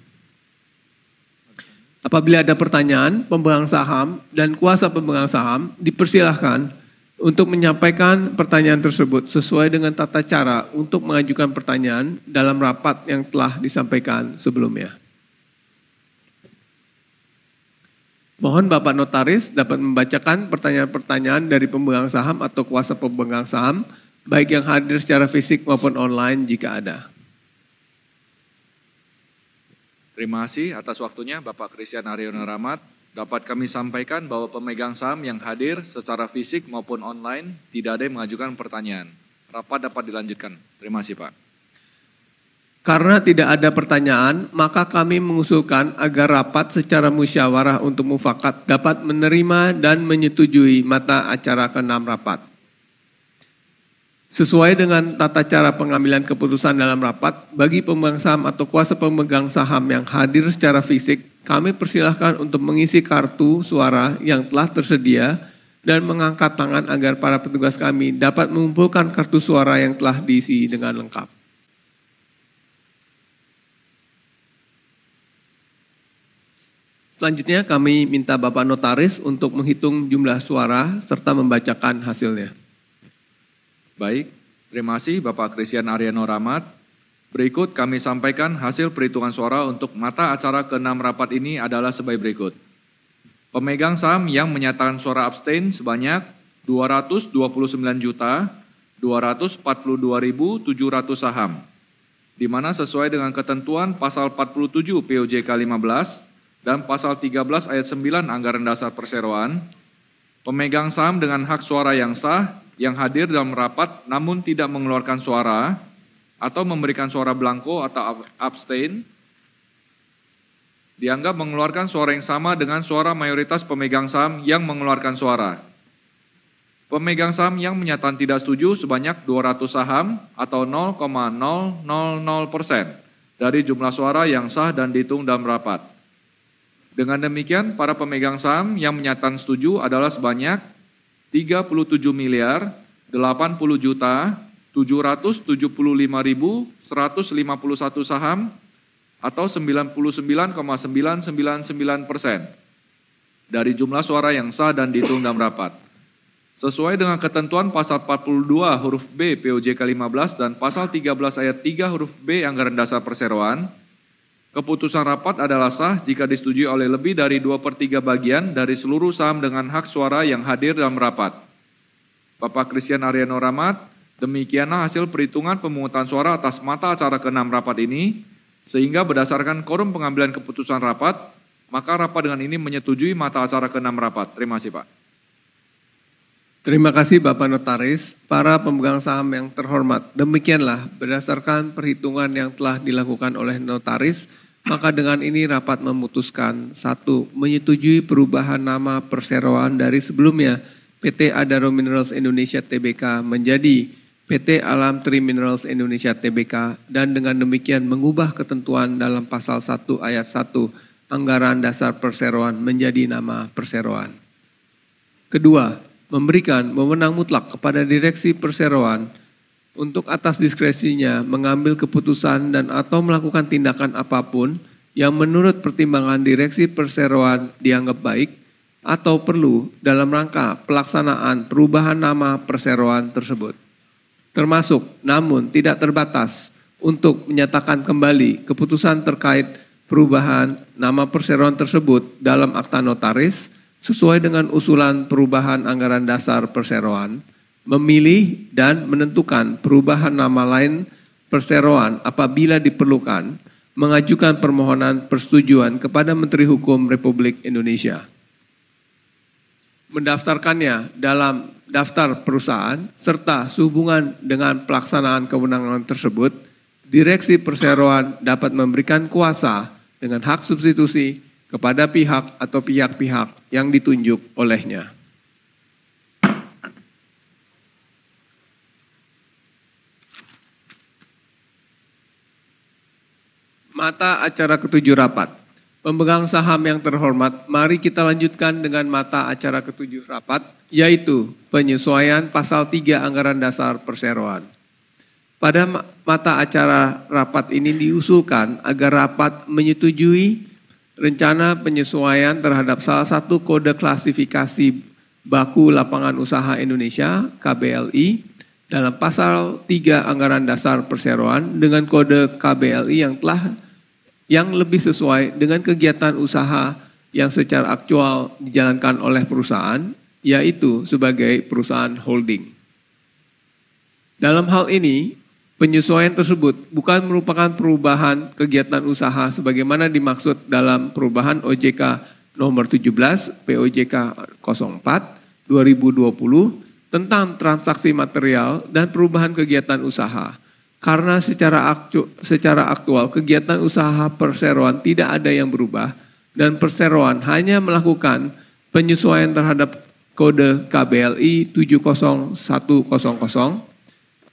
Apabila ada pertanyaan, pemegang saham dan kuasa pemegang saham dipersilahkan untuk menyampaikan pertanyaan tersebut sesuai dengan tata cara untuk mengajukan pertanyaan dalam rapat yang telah disampaikan sebelumnya. Mohon Bapak Notaris dapat membacakan pertanyaan-pertanyaan dari pemegang saham atau kuasa pemegang saham, baik yang hadir secara fisik maupun online jika ada. Terima kasih atas waktunya Bapak Christian Aryono Rahmat. Dapat kami sampaikan bahwa pemegang saham yang hadir secara fisik maupun online tidak ada yang mengajukan pertanyaan. Rapat dapat dilanjutkan. Terima kasih Pak. Karena tidak ada pertanyaan, maka kami mengusulkan agar rapat secara musyawarah untuk mufakat dapat menerima dan menyetujui mata acara ke-6 rapat. Sesuai dengan tata cara pengambilan keputusan dalam rapat, bagi pemegang saham atau kuasa pemegang saham yang hadir secara fisik, kami persilahkan untuk mengisi kartu suara yang telah tersedia dan mengangkat tangan agar para petugas kami dapat mengumpulkan kartu suara yang telah diisi dengan lengkap. Selanjutnya kami minta Bapak Notaris untuk menghitung jumlah suara serta membacakan hasilnya. Baik, terima kasih Bapak Christian Aryono Rahmat. Berikut kami sampaikan hasil perhitungan suara untuk mata acara ke-6 rapat ini adalah sebagai berikut. Pemegang saham yang menyatakan suara abstain sebanyak 229.242.700 saham, di mana sesuai dengan ketentuan pasal 47 POJK 15 dan pasal 13 ayat 9 Anggaran Dasar Perseroan, pemegang saham dengan hak suara yang sah yang hadir dalam rapat namun tidak mengeluarkan suara atau memberikan suara blanko atau abstain dianggap mengeluarkan suara yang sama dengan suara mayoritas pemegang saham yang mengeluarkan suara. Pemegang saham yang menyatakan tidak setuju sebanyak 200 saham atau 0,000% dari jumlah suara yang sah dan dihitung dalam rapat. Dengan demikian, para pemegang saham yang menyatakan setuju adalah sebanyak 37.080.700.000 775.151 saham atau 99,999% dari jumlah suara yang sah dan dihitung dalam rapat. Sesuai dengan ketentuan pasal 42 huruf B POJK 15 dan pasal 13 ayat 3 huruf B Anggaran Dasar Perseroan, keputusan rapat adalah sah jika disetujui oleh lebih dari 2/3 bagian dari seluruh saham dengan hak suara yang hadir dalam rapat. Bapak Christian Ariano Rahmat, demikianlah hasil perhitungan pemungutan suara atas mata acara ke-6 rapat ini, sehingga berdasarkan quorum pengambilan keputusan rapat, maka rapat dengan ini menyetujui mata acara ke-6 rapat. Terima kasih, Pak. Terima kasih Bapak Notaris, para pemegang saham yang terhormat. Demikianlah berdasarkan perhitungan yang telah dilakukan oleh Notaris, maka dengan ini rapat memutuskan 1. Menyetujui perubahan nama perseroan dari sebelumnya PT Adaro Minerals Indonesia Tbk menjadi PT Alam Tri Minerals Indonesia Tbk dan dengan demikian mengubah ketentuan dalam pasal 1 ayat 1 Anggaran Dasar Perseroan menjadi nama perseroan. Kedua, memberikan wewenang mutlak kepada Direksi Perseroan untuk atas diskresinya mengambil keputusan dan atau melakukan tindakan apapun yang menurut pertimbangan Direksi Perseroan dianggap baik atau perlu dalam rangka pelaksanaan perubahan nama perseroan tersebut. Termasuk namun tidak terbatas untuk menyatakan kembali keputusan terkait perubahan nama perseroan tersebut dalam akta notaris sesuai dengan usulan perubahan anggaran dasar perseroan, memilih dan menentukan perubahan nama lain perseroan apabila diperlukan, mengajukan permohonan persetujuan kepada Menteri Hukum Republik Indonesia. Mendaftarkannya dalam daftar perusahaan serta sehubungan dengan pelaksanaan kewenangan tersebut, Direksi Perseroan dapat memberikan kuasa dengan hak substitusi kepada pihak atau pihak-pihak yang ditunjuk olehnya. Mata acara ke-7 rapat. Pemegang saham yang terhormat, mari kita lanjutkan dengan mata acara ke-7 rapat, yaitu penyesuaian pasal 3 Anggaran Dasar Perseroan. Pada mata acara rapat ini diusulkan agar rapat menyetujui rencana penyesuaian terhadap salah satu kode klasifikasi baku lapangan usaha Indonesia KBLI dalam pasal 3 Anggaran Dasar Perseroan dengan kode KBLI yang lebih sesuai dengan kegiatan usaha yang secara aktual dijalankan oleh perusahaan, yaitu sebagai perusahaan holding. Dalam hal ini, penyesuaian tersebut bukan merupakan perubahan kegiatan usaha sebagaimana dimaksud dalam perubahan OJK nomor 17 POJK 04 2020 tentang transaksi material dan perubahan kegiatan usaha. Karena secara aktual kegiatan usaha perseroan tidak ada yang berubah dan perseroan hanya melakukan penyesuaian terhadap kode KBLI 70100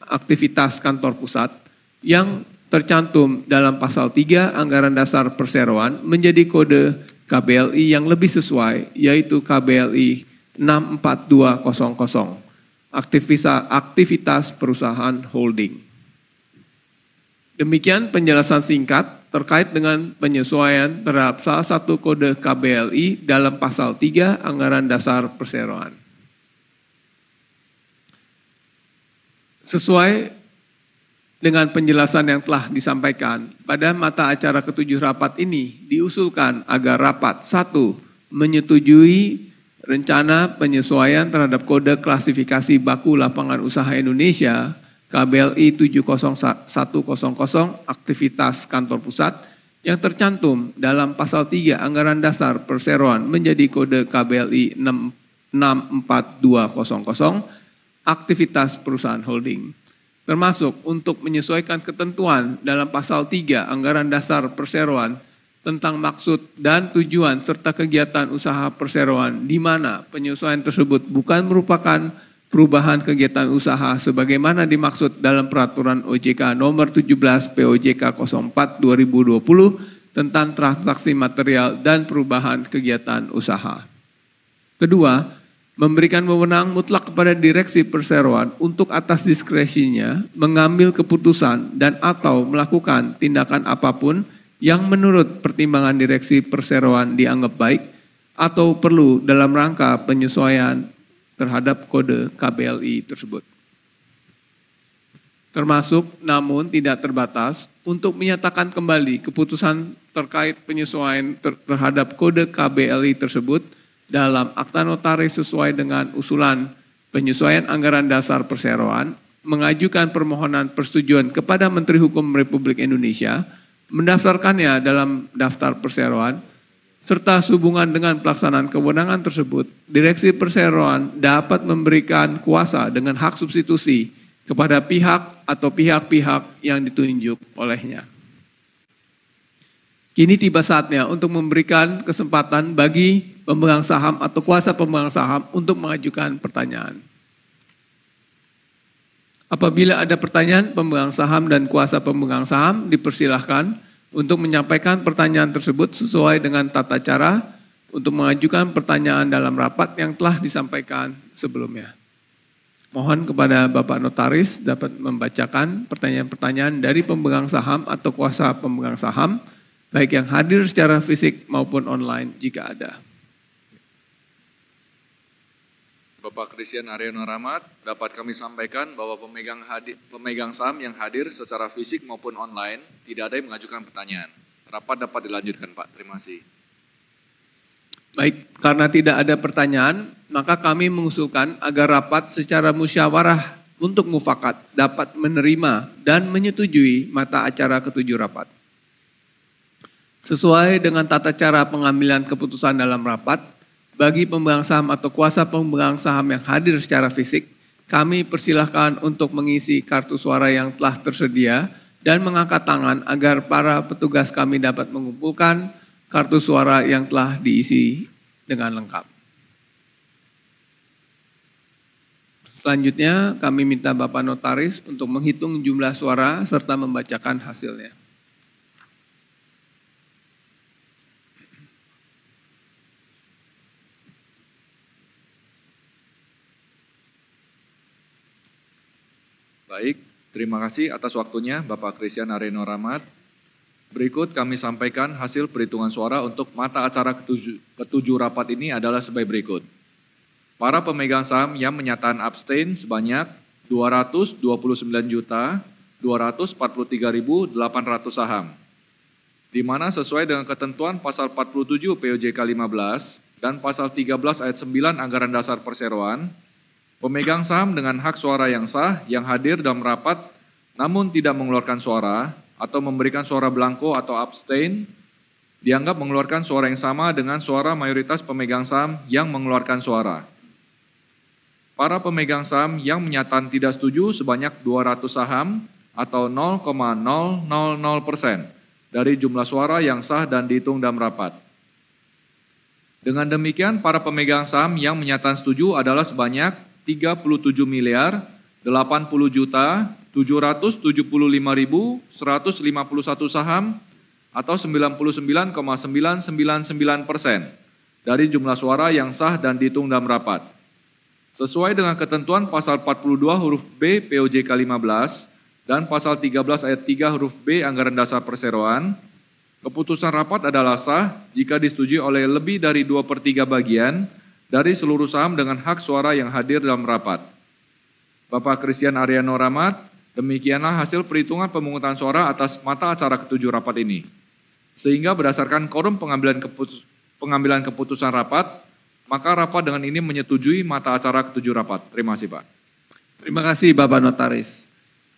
aktivitas kantor pusat yang tercantum dalam pasal 3 Anggaran Dasar Perseroan menjadi kode KBLI yang lebih sesuai, yaitu KBLI 64200 aktivitas perusahaan holding. Demikian penjelasan singkat terkait dengan penyesuaian terhadap salah satu kode KBLI dalam pasal 3 Anggaran Dasar Perseroan. Sesuai dengan penjelasan yang telah disampaikan, pada mata acara ke-7 rapat ini diusulkan agar rapat 1. Menyetujui rencana penyesuaian terhadap kode klasifikasi baku lapangan usaha Indonesia KBLI 70100 aktivitas kantor pusat yang tercantum dalam pasal 3 Anggaran Dasar Perseroan menjadi kode KBLI 64200 aktivitas perusahaan holding, termasuk untuk menyesuaikan ketentuan dalam pasal 3 Anggaran Dasar Perseroan tentang maksud dan tujuan serta kegiatan usaha perseroan di mana penyesuaian tersebut bukan merupakan perubahan kegiatan usaha sebagaimana dimaksud dalam peraturan OJK nomor 17 POJK 04 2020 tentang transaksi material dan perubahan kegiatan usaha. Kedua, memberikan wewenang mutlak kepada direksi perseroan untuk atas diskresinya mengambil keputusan dan atau melakukan tindakan apapun yang menurut pertimbangan direksi perseroan dianggap baik atau perlu dalam rangka penyesuaian terhadap kode KBLI tersebut. Termasuk namun tidak terbatas untuk menyatakan kembali keputusan terkait penyesuaian terhadap kode KBLI tersebut dalam akta notaris sesuai dengan usulan penyesuaian anggaran dasar perseroan, mengajukan permohonan persetujuan kepada Menteri Hukum Republik Indonesia, mendaftarkannya dalam daftar perseroan, serta sehubungan dengan pelaksanaan kewenangan tersebut, direksi perseroan dapat memberikan kuasa dengan hak substitusi kepada pihak atau pihak-pihak yang ditunjuk olehnya. Kini tiba saatnya untuk memberikan kesempatan bagi pemegang saham atau kuasa pemegang saham untuk mengajukan pertanyaan. Apabila ada pertanyaan, pemegang saham dan kuasa pemegang saham dipersilahkan untuk menyampaikan pertanyaan tersebut sesuai dengan tata cara untuk mengajukan pertanyaan dalam rapat yang telah disampaikan sebelumnya. Mohon kepada Bapak Notaris dapat membacakan pertanyaan-pertanyaan dari pemegang saham atau kuasa pemegang saham, baik yang hadir secara fisik maupun online jika ada. Bapak Christian Ariano Rahmat, dapat kami sampaikan bahwa pemegang saham yang hadir secara fisik maupun online tidak ada yang mengajukan pertanyaan. Rapat dapat dilanjutkan, Pak. Terima kasih. Baik, karena tidak ada pertanyaan, maka kami mengusulkan agar rapat secara musyawarah untuk mufakat dapat menerima dan menyetujui mata acara ketujuh rapat. Sesuai dengan tata cara pengambilan keputusan dalam rapat, bagi pemegang saham atau kuasa pemegang saham yang hadir secara fisik, kami persilahkan untuk mengisi kartu suara yang telah tersedia dan mengangkat tangan agar para petugas kami dapat mengumpulkan kartu suara yang telah diisi dengan lengkap. Selanjutnya kami minta Bapak Notaris untuk menghitung jumlah suara serta membacakan hasilnya. Baik, terima kasih atas waktunya Bapak Christian Ariano Rahmat. Berikut kami sampaikan hasil perhitungan suara untuk mata acara ketujuh rapat ini adalah sebagai berikut. Para pemegang saham yang menyatakan abstain sebanyak 229.243.800 saham. Di mana sesuai dengan ketentuan pasal 47 POJK 15 dan pasal 13 ayat 9 Anggaran Dasar Perseroan, pemegang saham dengan hak suara yang sah yang hadir dalam rapat namun tidak mengeluarkan suara atau memberikan suara blanko atau abstain dianggap mengeluarkan suara yang sama dengan suara mayoritas pemegang saham yang mengeluarkan suara. Para pemegang saham yang menyatakan tidak setuju sebanyak 200 saham atau 0,000% dari jumlah suara yang sah dan dihitung dalam rapat. Dengan demikian, para pemegang saham yang menyatakan setuju adalah sebanyak 37.775.151 saham atau 99,999% dari jumlah suara yang sah dan dihitung dalam rapat. Sesuai dengan ketentuan pasal 42 huruf B POJK 15 dan pasal 13 ayat 3 huruf B Anggaran Dasar Perseroan, keputusan rapat adalah sah jika disetujui oleh lebih dari 2/3 bagian dari seluruh saham dengan hak suara yang hadir dalam rapat. Bapak Christian Ariano Rahmat, demikianlah hasil perhitungan pemungutan suara atas mata acara ketujuh rapat ini. Sehingga berdasarkan quorum pengambilan keputusan rapat, maka rapat dengan ini menyetujui mata acara ketujuh rapat. Terima kasih, Pak. Terima kasih Bapak Notaris.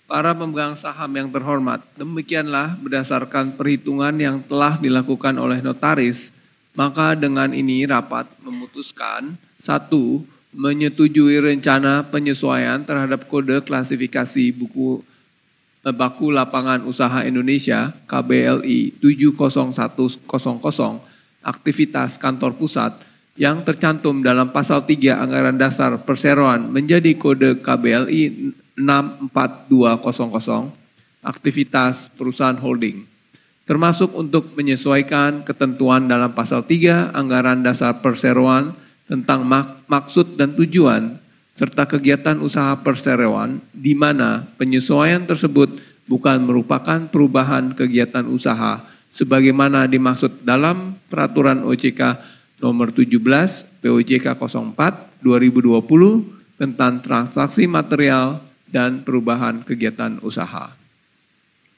Para pemegang saham yang terhormat, demikianlah berdasarkan perhitungan yang telah dilakukan oleh notaris, maka dengan ini rapat memutuskan 1. Menyetujui rencana penyesuaian terhadap kode klasifikasi baku lapangan usaha Indonesia KBLI 70100 aktivitas kantor pusat yang tercantum dalam pasal 3 Anggaran Dasar Perseroan menjadi kode KBLI 64200 aktivitas perusahaan holding, termasuk untuk menyesuaikan ketentuan dalam pasal 3 Anggaran Dasar Perseroan tentang maksud dan tujuan serta kegiatan usaha perseroan di mana penyesuaian tersebut bukan merupakan perubahan kegiatan usaha sebagaimana dimaksud dalam Peraturan OJK Nomor 17 POJK 04 2020 tentang transaksi material dan perubahan kegiatan usaha.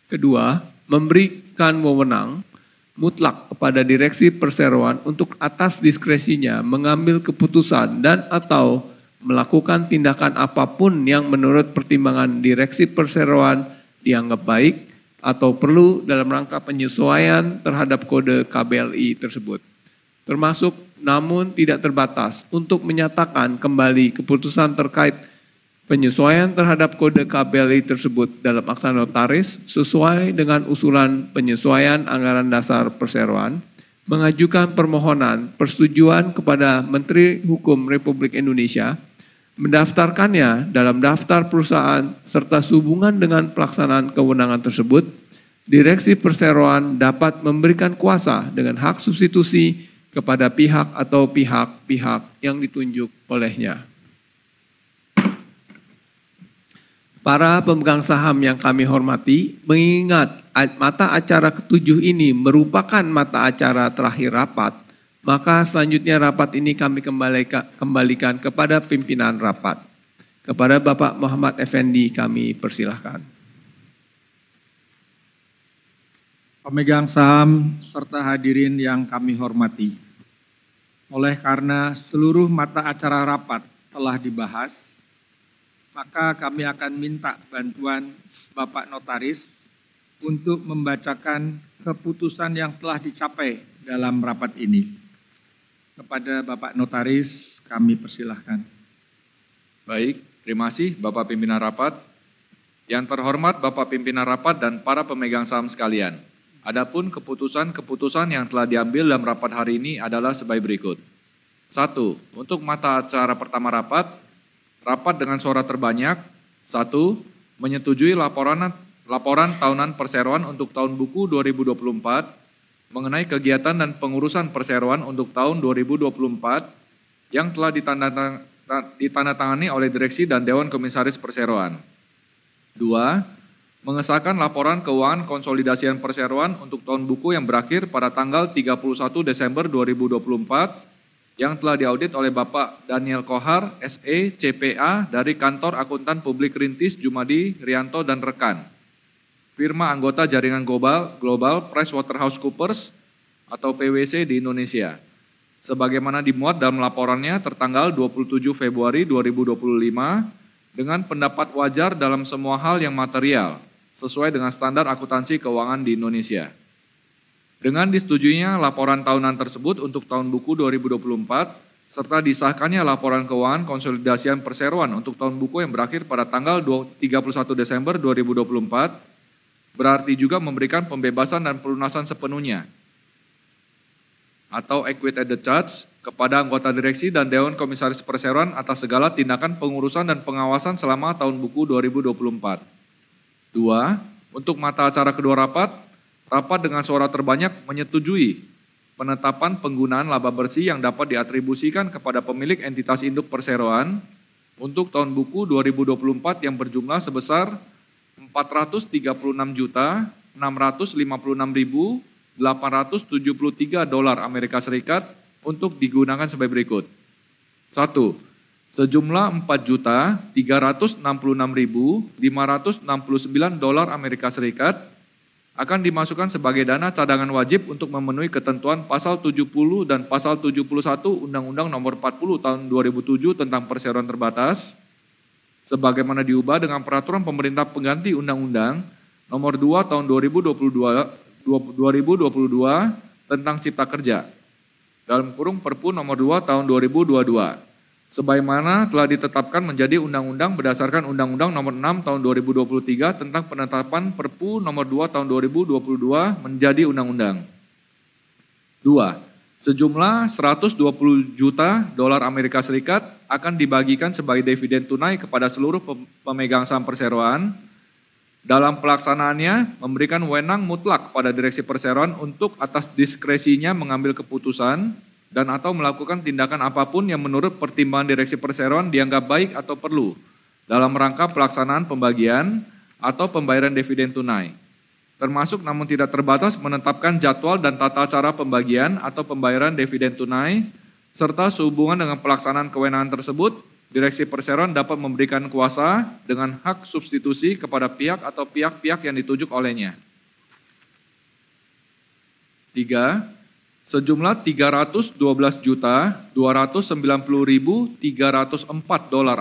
Kedua, memberikan wewenang mutlak kepada direksi perseroan untuk atas diskresinya mengambil keputusan dan atau melakukan tindakan apapun yang menurut pertimbangan direksi perseroan dianggap baik atau perlu dalam rangka penyesuaian terhadap kode KBLI tersebut. Termasuk namun tidak terbatas untuk menyatakan kembali keputusan terkait penyesuaian terhadap kode KBLI tersebut dalam akta notaris sesuai dengan usulan penyesuaian anggaran dasar perseroan, mengajukan permohonan persetujuan kepada Menteri Hukum Republik Indonesia, mendaftarkannya dalam daftar perusahaan serta sehubungan dengan pelaksanaan kewenangan tersebut, direksi perseroan dapat memberikan kuasa dengan hak substitusi kepada pihak atau pihak-pihak yang ditunjuk olehnya. Para pemegang saham yang kami hormati, mengingat mata acara ketujuh ini merupakan mata acara terakhir rapat, maka selanjutnya rapat ini kami kembalikan kepada pimpinan rapat. Kepada Bapak Muhammad Effendi kami persilahkan. Pemegang saham serta hadirin yang kami hormati. Oleh karena seluruh mata acara rapat telah dibahas, maka kami akan minta bantuan Bapak Notaris untuk membacakan keputusan yang telah dicapai dalam rapat ini. Kepada Bapak Notaris kami persilahkan. Baik, terima kasih Bapak Pimpinan Rapat. Yang terhormat Bapak Pimpinan Rapat dan para pemegang saham sekalian. Adapun keputusan-keputusan yang telah diambil dalam rapat hari ini adalah sebagai berikut. 1. Untuk mata acara pertama rapat dengan suara terbanyak. 1. Menyetujui laporan tahunan perseroan untuk tahun buku 2024 mengenai kegiatan dan pengurusan perseroan untuk tahun 2024 yang telah ditandatangani oleh Direksi dan Dewan Komisaris Perseroan. 2. Mengesahkan laporan keuangan konsolidasian perseroan untuk tahun buku yang berakhir pada tanggal 31 Desember 2024 yang telah diaudit oleh Bapak Daniel Kohar, SE, CPA dari Kantor Akuntan Publik Rintis Jumadi, Rianto, dan rekan. Firma anggota jaringan global PricewaterhouseCoopers atau PwC di Indonesia. Sebagaimana dimuat dalam laporannya tertanggal 27 Februari 2025 dengan pendapat wajar dalam semua hal yang material sesuai dengan standar akuntansi keuangan di Indonesia. Dengan disetujuinya laporan tahunan tersebut untuk tahun buku 2024 serta disahkannya laporan keuangan konsolidasian perseroan untuk tahun buku yang berakhir pada tanggal 31 Desember 2024 berarti juga memberikan pembebasan dan pelunasan sepenuhnya atau equity added charge kepada anggota direksi dan Dewan Komisaris Perseroan atas segala tindakan pengurusan dan pengawasan selama tahun buku 2024. 2. Untuk mata acara kedua rapat dengan suara terbanyak menyetujui penetapan penggunaan laba bersih yang dapat diatribusikan kepada pemilik entitas induk perseroan untuk tahun buku 2024 yang berjumlah sebesar $436.656.873 Amerika Serikat untuk digunakan sebagai berikut. 1. Sejumlah $4.366.569 Amerika Serikat akan dimasukkan sebagai dana cadangan wajib untuk memenuhi ketentuan pasal 70 dan pasal 71 Undang-Undang Nomor 40 Tahun 2007 tentang Perseroan Terbatas, sebagaimana diubah dengan peraturan pemerintah pengganti Undang-Undang Nomor 2 Tahun 2022 tentang Cipta Kerja, dalam kurung Perpu Nomor 2 Tahun 2022, sebagaimana telah ditetapkan menjadi undang-undang berdasarkan Undang-Undang Nomor 6 Tahun 2023 tentang penetapan Perpu Nomor 2 Tahun 2022 menjadi undang-undang. 2. Sejumlah $120 juta Amerika Serikat akan dibagikan sebagai dividen tunai kepada seluruh pemegang saham perseroan. Dalam pelaksanaannya, memberikan wewenang mutlak kepada direksi perseroan untuk atas diskresinya mengambil keputusan dan atau melakukan tindakan apapun yang menurut pertimbangan direksi perseroan dianggap baik atau perlu dalam rangka pelaksanaan pembagian atau pembayaran dividen tunai, termasuk namun tidak terbatas menetapkan jadwal dan tata cara pembagian atau pembayaran dividen tunai, serta sehubungan dengan pelaksanaan kewenangan tersebut, direksi perseroan dapat memberikan kuasa dengan hak substitusi kepada pihak atau pihak-pihak yang ditunjuk olehnya. 3. Sejumlah $312.290.304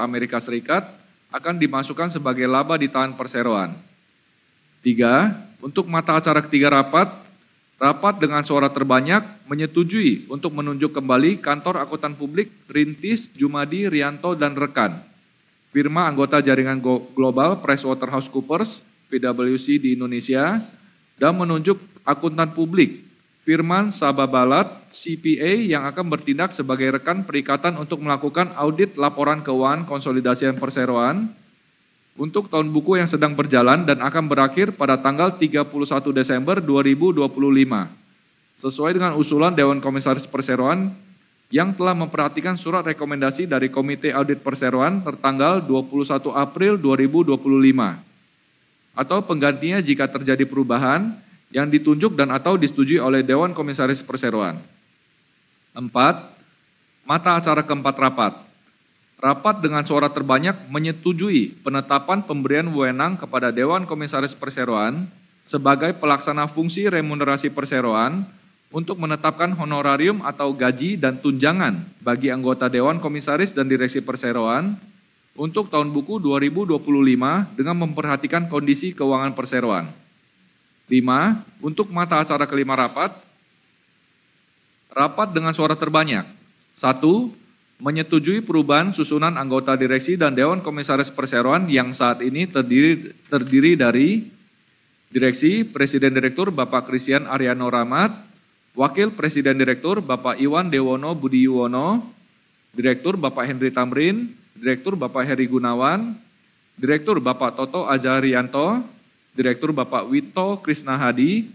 Amerika Serikat akan dimasukkan sebagai laba di tangan perseroan. 3. Untuk mata acara ketiga rapat dengan suara terbanyak menyetujui untuk menunjuk kembali kantor akuntan publik Rintis, Jumadi, Rianto, dan rekan, firma anggota jaringan global PricewaterhouseCoopers, PwC di Indonesia, dan menunjuk akuntan publik Firman Sababalat, CPA, yang akan bertindak sebagai rekan perikatan untuk melakukan audit laporan keuangan konsolidasian perseroan untuk tahun buku yang sedang berjalan dan akan berakhir pada tanggal 31 Desember 2025, sesuai dengan usulan Dewan Komisaris Perseroan yang telah memperhatikan surat rekomendasi dari Komite Audit Perseroan tertanggal 21 April 2025, atau penggantinya jika terjadi perubahan yang ditunjuk dan atau disetujui oleh Dewan Komisaris Perseroan. 4. Mata acara keempat rapat. Rapat dengan suara terbanyak menyetujui penetapan pemberian wewenang kepada Dewan Komisaris Perseroan sebagai pelaksana fungsi remunerasi perseroan untuk menetapkan honorarium atau gaji dan tunjangan bagi anggota Dewan Komisaris dan Direksi Perseroan untuk tahun buku 2025 dengan memperhatikan kondisi keuangan perseroan. 5. Untuk mata acara kelima rapat dengan suara terbanyak. 1. Menyetujui perubahan susunan anggota direksi dan Dewan Komisaris Perseroan yang saat ini terdiri dari Direksi Presiden Direktur Bapak Christian Ariano Rahmat, Wakil Presiden Direktur Bapak Iwan Dewono Budi Yuwono, Direktur Bapak Henry Tamrin, Direktur Bapak Heri Gunawan, Direktur Bapak Toto Ajarianto, Direktur Bapak Wito Krisna Hadi,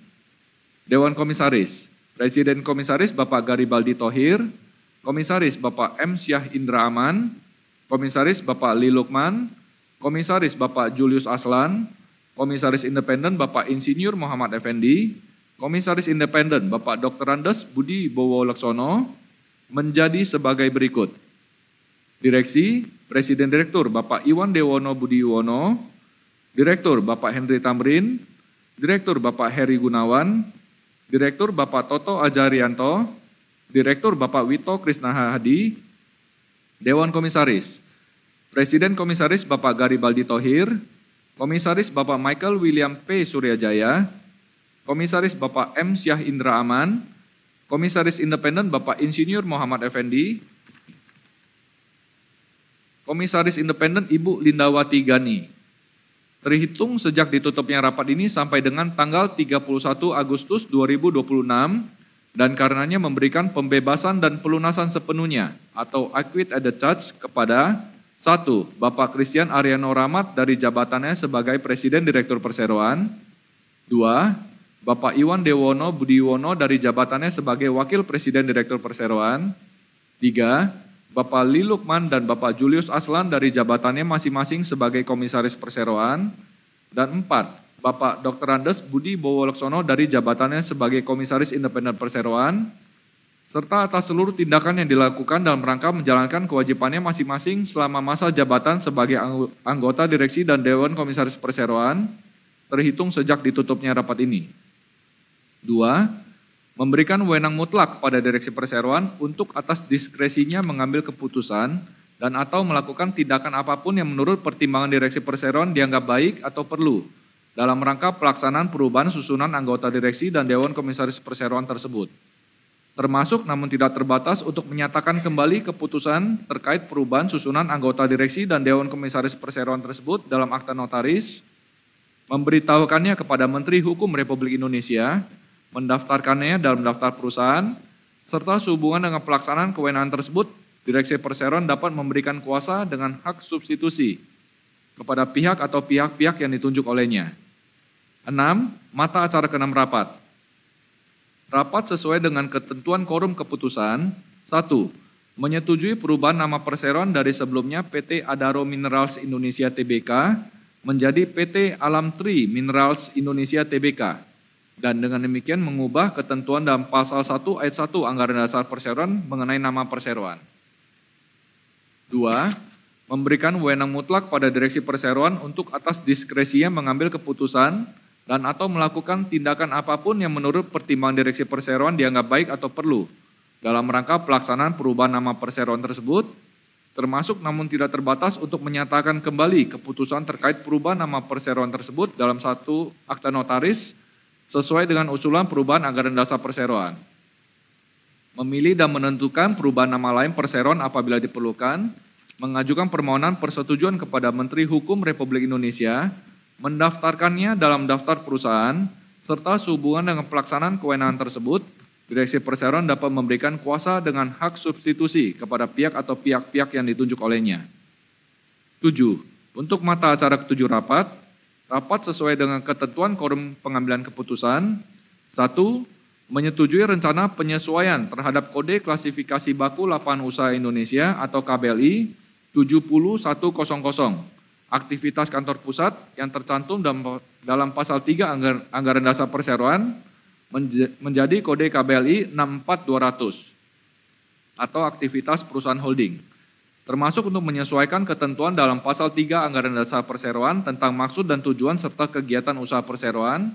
Dewan Komisaris, Presiden Komisaris Bapak Garibaldi Thohir, Komisaris Bapak M. Syah Indra Aman, Komisaris Bapak Li Lukman, Komisaris Bapak Julius Aslan, Komisaris Independen Bapak Insinyur Muhammad Effendi, Komisaris Independen Bapak Dr. Andes Budi Bowo Laksono, menjadi sebagai berikut. Direksi, Presiden Direktur Bapak Iwan Dewono Budi Yuwono, Direktur Bapak Henry Tamrin, Direktur Bapak Heri Gunawan, Direktur Bapak Toto Ajarianto, Direktur Bapak Wito Krisna Hadi, Dewan Komisaris, Presiden Komisaris Bapak Garibaldi Thohir, Komisaris Bapak Michael William P. Suryajaya, Komisaris Bapak M. Syah Indra Aman, Komisaris Independen Bapak Insinyur Muhammad Effendi, Komisaris Independen Ibu Lindawati Gani. Terhitung sejak ditutupnya rapat ini sampai dengan tanggal 31 Agustus 2026 dan karenanya memberikan pembebasan dan pelunasan sepenuhnya atau acquit added charge kepada 1. Bapak Christian Ariano Rahmat dari jabatannya sebagai Presiden Direktur Perseroan. 2. Bapak Iwan Dewono Budi Yuwono dari jabatannya sebagai Wakil Presiden Direktur Perseroan. 3. Bapak Li Lukman dan Bapak Julius Aslan dari jabatannya masing-masing sebagai Komisaris Perseroan. Dan 4. Bapak Dr. Andes Budi Bowo Laksono dari jabatannya sebagai Komisaris Independen Perseroan, serta atas seluruh tindakan yang dilakukan dalam rangka menjalankan kewajibannya masing-masing selama masa jabatan sebagai anggota direksi dan Dewan Komisaris Perseroan, terhitung sejak ditutupnya rapat ini. 2. Memberikan wewenang mutlak kepada Direksi Perseroan untuk atas diskresinya mengambil keputusan dan atau melakukan tindakan apapun yang menurut pertimbangan Direksi Perseroan dianggap baik atau perlu dalam rangka pelaksanaan perubahan susunan anggota direksi dan Dewan Komisaris Perseroan tersebut. Termasuk namun tidak terbatas untuk menyatakan kembali keputusan terkait perubahan susunan anggota direksi dan Dewan Komisaris Perseroan tersebut dalam akta notaris, memberitahukannya kepada Menteri Hukum Republik Indonesia, mendaftarkannya dalam daftar perusahaan, serta sehubungan dengan pelaksanaan kewenangan tersebut, Direksi Perseroan dapat memberikan kuasa dengan hak substitusi kepada pihak atau pihak-pihak yang ditunjuk olehnya. 6. Mata acara ke-6 rapat. Rapat sesuai dengan ketentuan quorum keputusan. 1. Menyetujui perubahan nama perseroan dari sebelumnya PT Adaro Minerals Indonesia Tbk menjadi PT Alam Tri Minerals Indonesia Tbk. Dan dengan demikian mengubah ketentuan dalam pasal 1 ayat 1 Anggaran Dasar Perseroan mengenai nama perseroan. 2. Memberikan wewenang mutlak pada direksi perseroan untuk atas diskresinya mengambil keputusan dan atau melakukan tindakan apapun yang menurut pertimbangan direksi perseroan dianggap baik atau perlu dalam rangka pelaksanaan perubahan nama perseroan tersebut, termasuk namun tidak terbatas untuk menyatakan kembali keputusan terkait perubahan nama perseroan tersebut dalam satu akta notaris sesuai dengan usulan perubahan anggaran dasar perseroan. Memilih dan menentukan perubahan nama lain perseroan apabila diperlukan, mengajukan permohonan persetujuan kepada Menteri Hukum Republik Indonesia, mendaftarkannya dalam daftar perusahaan, serta sehubungan dengan pelaksanaan kewenangan tersebut, direksi perseroan dapat memberikan kuasa dengan hak substitusi kepada pihak atau pihak-pihak yang ditunjuk olehnya. 7. Untuk mata acara ke-7 rapat sesuai dengan ketentuan quorum pengambilan keputusan. 1. Menyetujui rencana penyesuaian terhadap Kode Klasifikasi Baku Lapangan Usaha Indonesia atau KBLI 70100, aktivitas kantor pusat yang tercantum dalam pasal 3 Anggaran Dasar Perseroan menjadi kode KBLI 64200 atau aktivitas perusahaan holding, termasuk untuk menyesuaikan ketentuan dalam pasal 3 Anggaran Dasar Perseroan tentang maksud dan tujuan serta kegiatan usaha perseroan,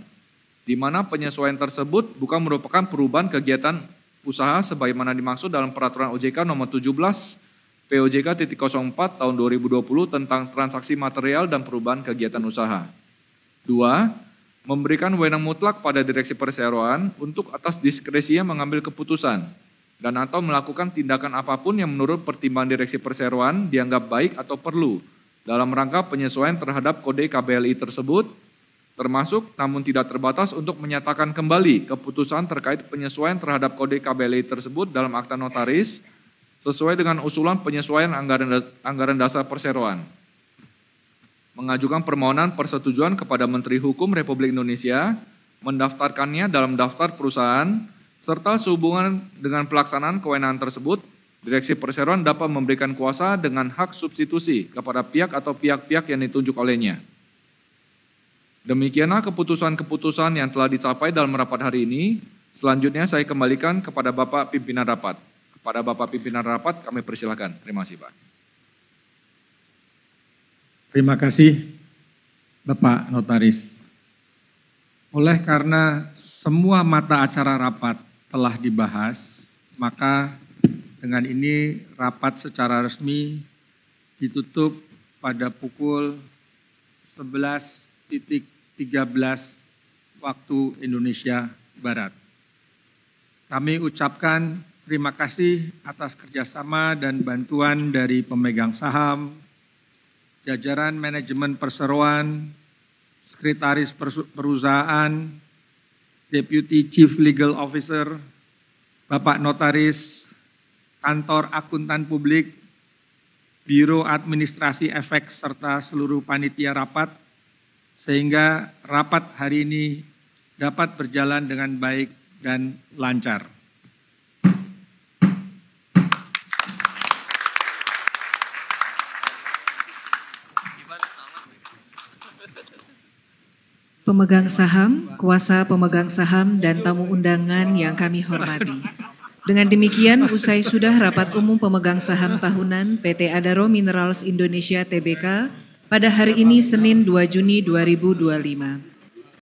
di mana penyesuaian tersebut bukan merupakan perubahan kegiatan usaha sebagaimana dimaksud dalam Peraturan OJK nomor 17 POJK.04 tahun 2020 tentang transaksi material dan perubahan kegiatan usaha. 2. Memberikan wewenang mutlak pada direksi perseroan untuk atas diskresinya mengambil keputusan dan atau melakukan tindakan apapun yang menurut pertimbangan direksi perseroan dianggap baik atau perlu dalam rangka penyesuaian terhadap kode KBLI tersebut, termasuk namun tidak terbatas untuk menyatakan kembali keputusan terkait penyesuaian terhadap kode KBLI tersebut dalam akta notaris sesuai dengan usulan penyesuaian anggaran dasar perseroan. Mengajukan permohonan persetujuan kepada Menteri Hukum Republik Indonesia, mendaftarkannya dalam daftar perusahaan, serta sehubungan dengan pelaksanaan kewenangan tersebut, direksi perseroan dapat memberikan kuasa dengan hak substitusi kepada pihak atau pihak-pihak yang ditunjuk olehnya. Demikianlah keputusan-keputusan yang telah dicapai dalam rapat hari ini. Selanjutnya saya kembalikan kepada Bapak Pimpinan Rapat. Kepada Bapak Pimpinan Rapat kami persilakan. Terima kasih, Pak. Terima kasih Bapak Notaris. Oleh karena semua mata acara rapat telah dibahas, maka dengan ini rapat secara resmi ditutup pada pukul 11.13 waktu Indonesia Barat. Kami ucapkan terima kasih atas kerjasama dan bantuan dari pemegang saham, jajaran manajemen perseroan, sekretaris perusahaan, Deputy Chief Legal Officer, Bapak Notaris, Kantor Akuntan Publik, Biro Administrasi Efek, serta seluruh panitia rapat, sehingga rapat hari ini dapat berjalan dengan baik dan lancar. Pemegang saham, kuasa pemegang saham, dan tamu undangan yang kami hormati. Dengan demikian, usai sudah rapat umum pemegang saham tahunan PT Adaro Minerals Indonesia Tbk pada hari ini Senin 2 Juni 2025.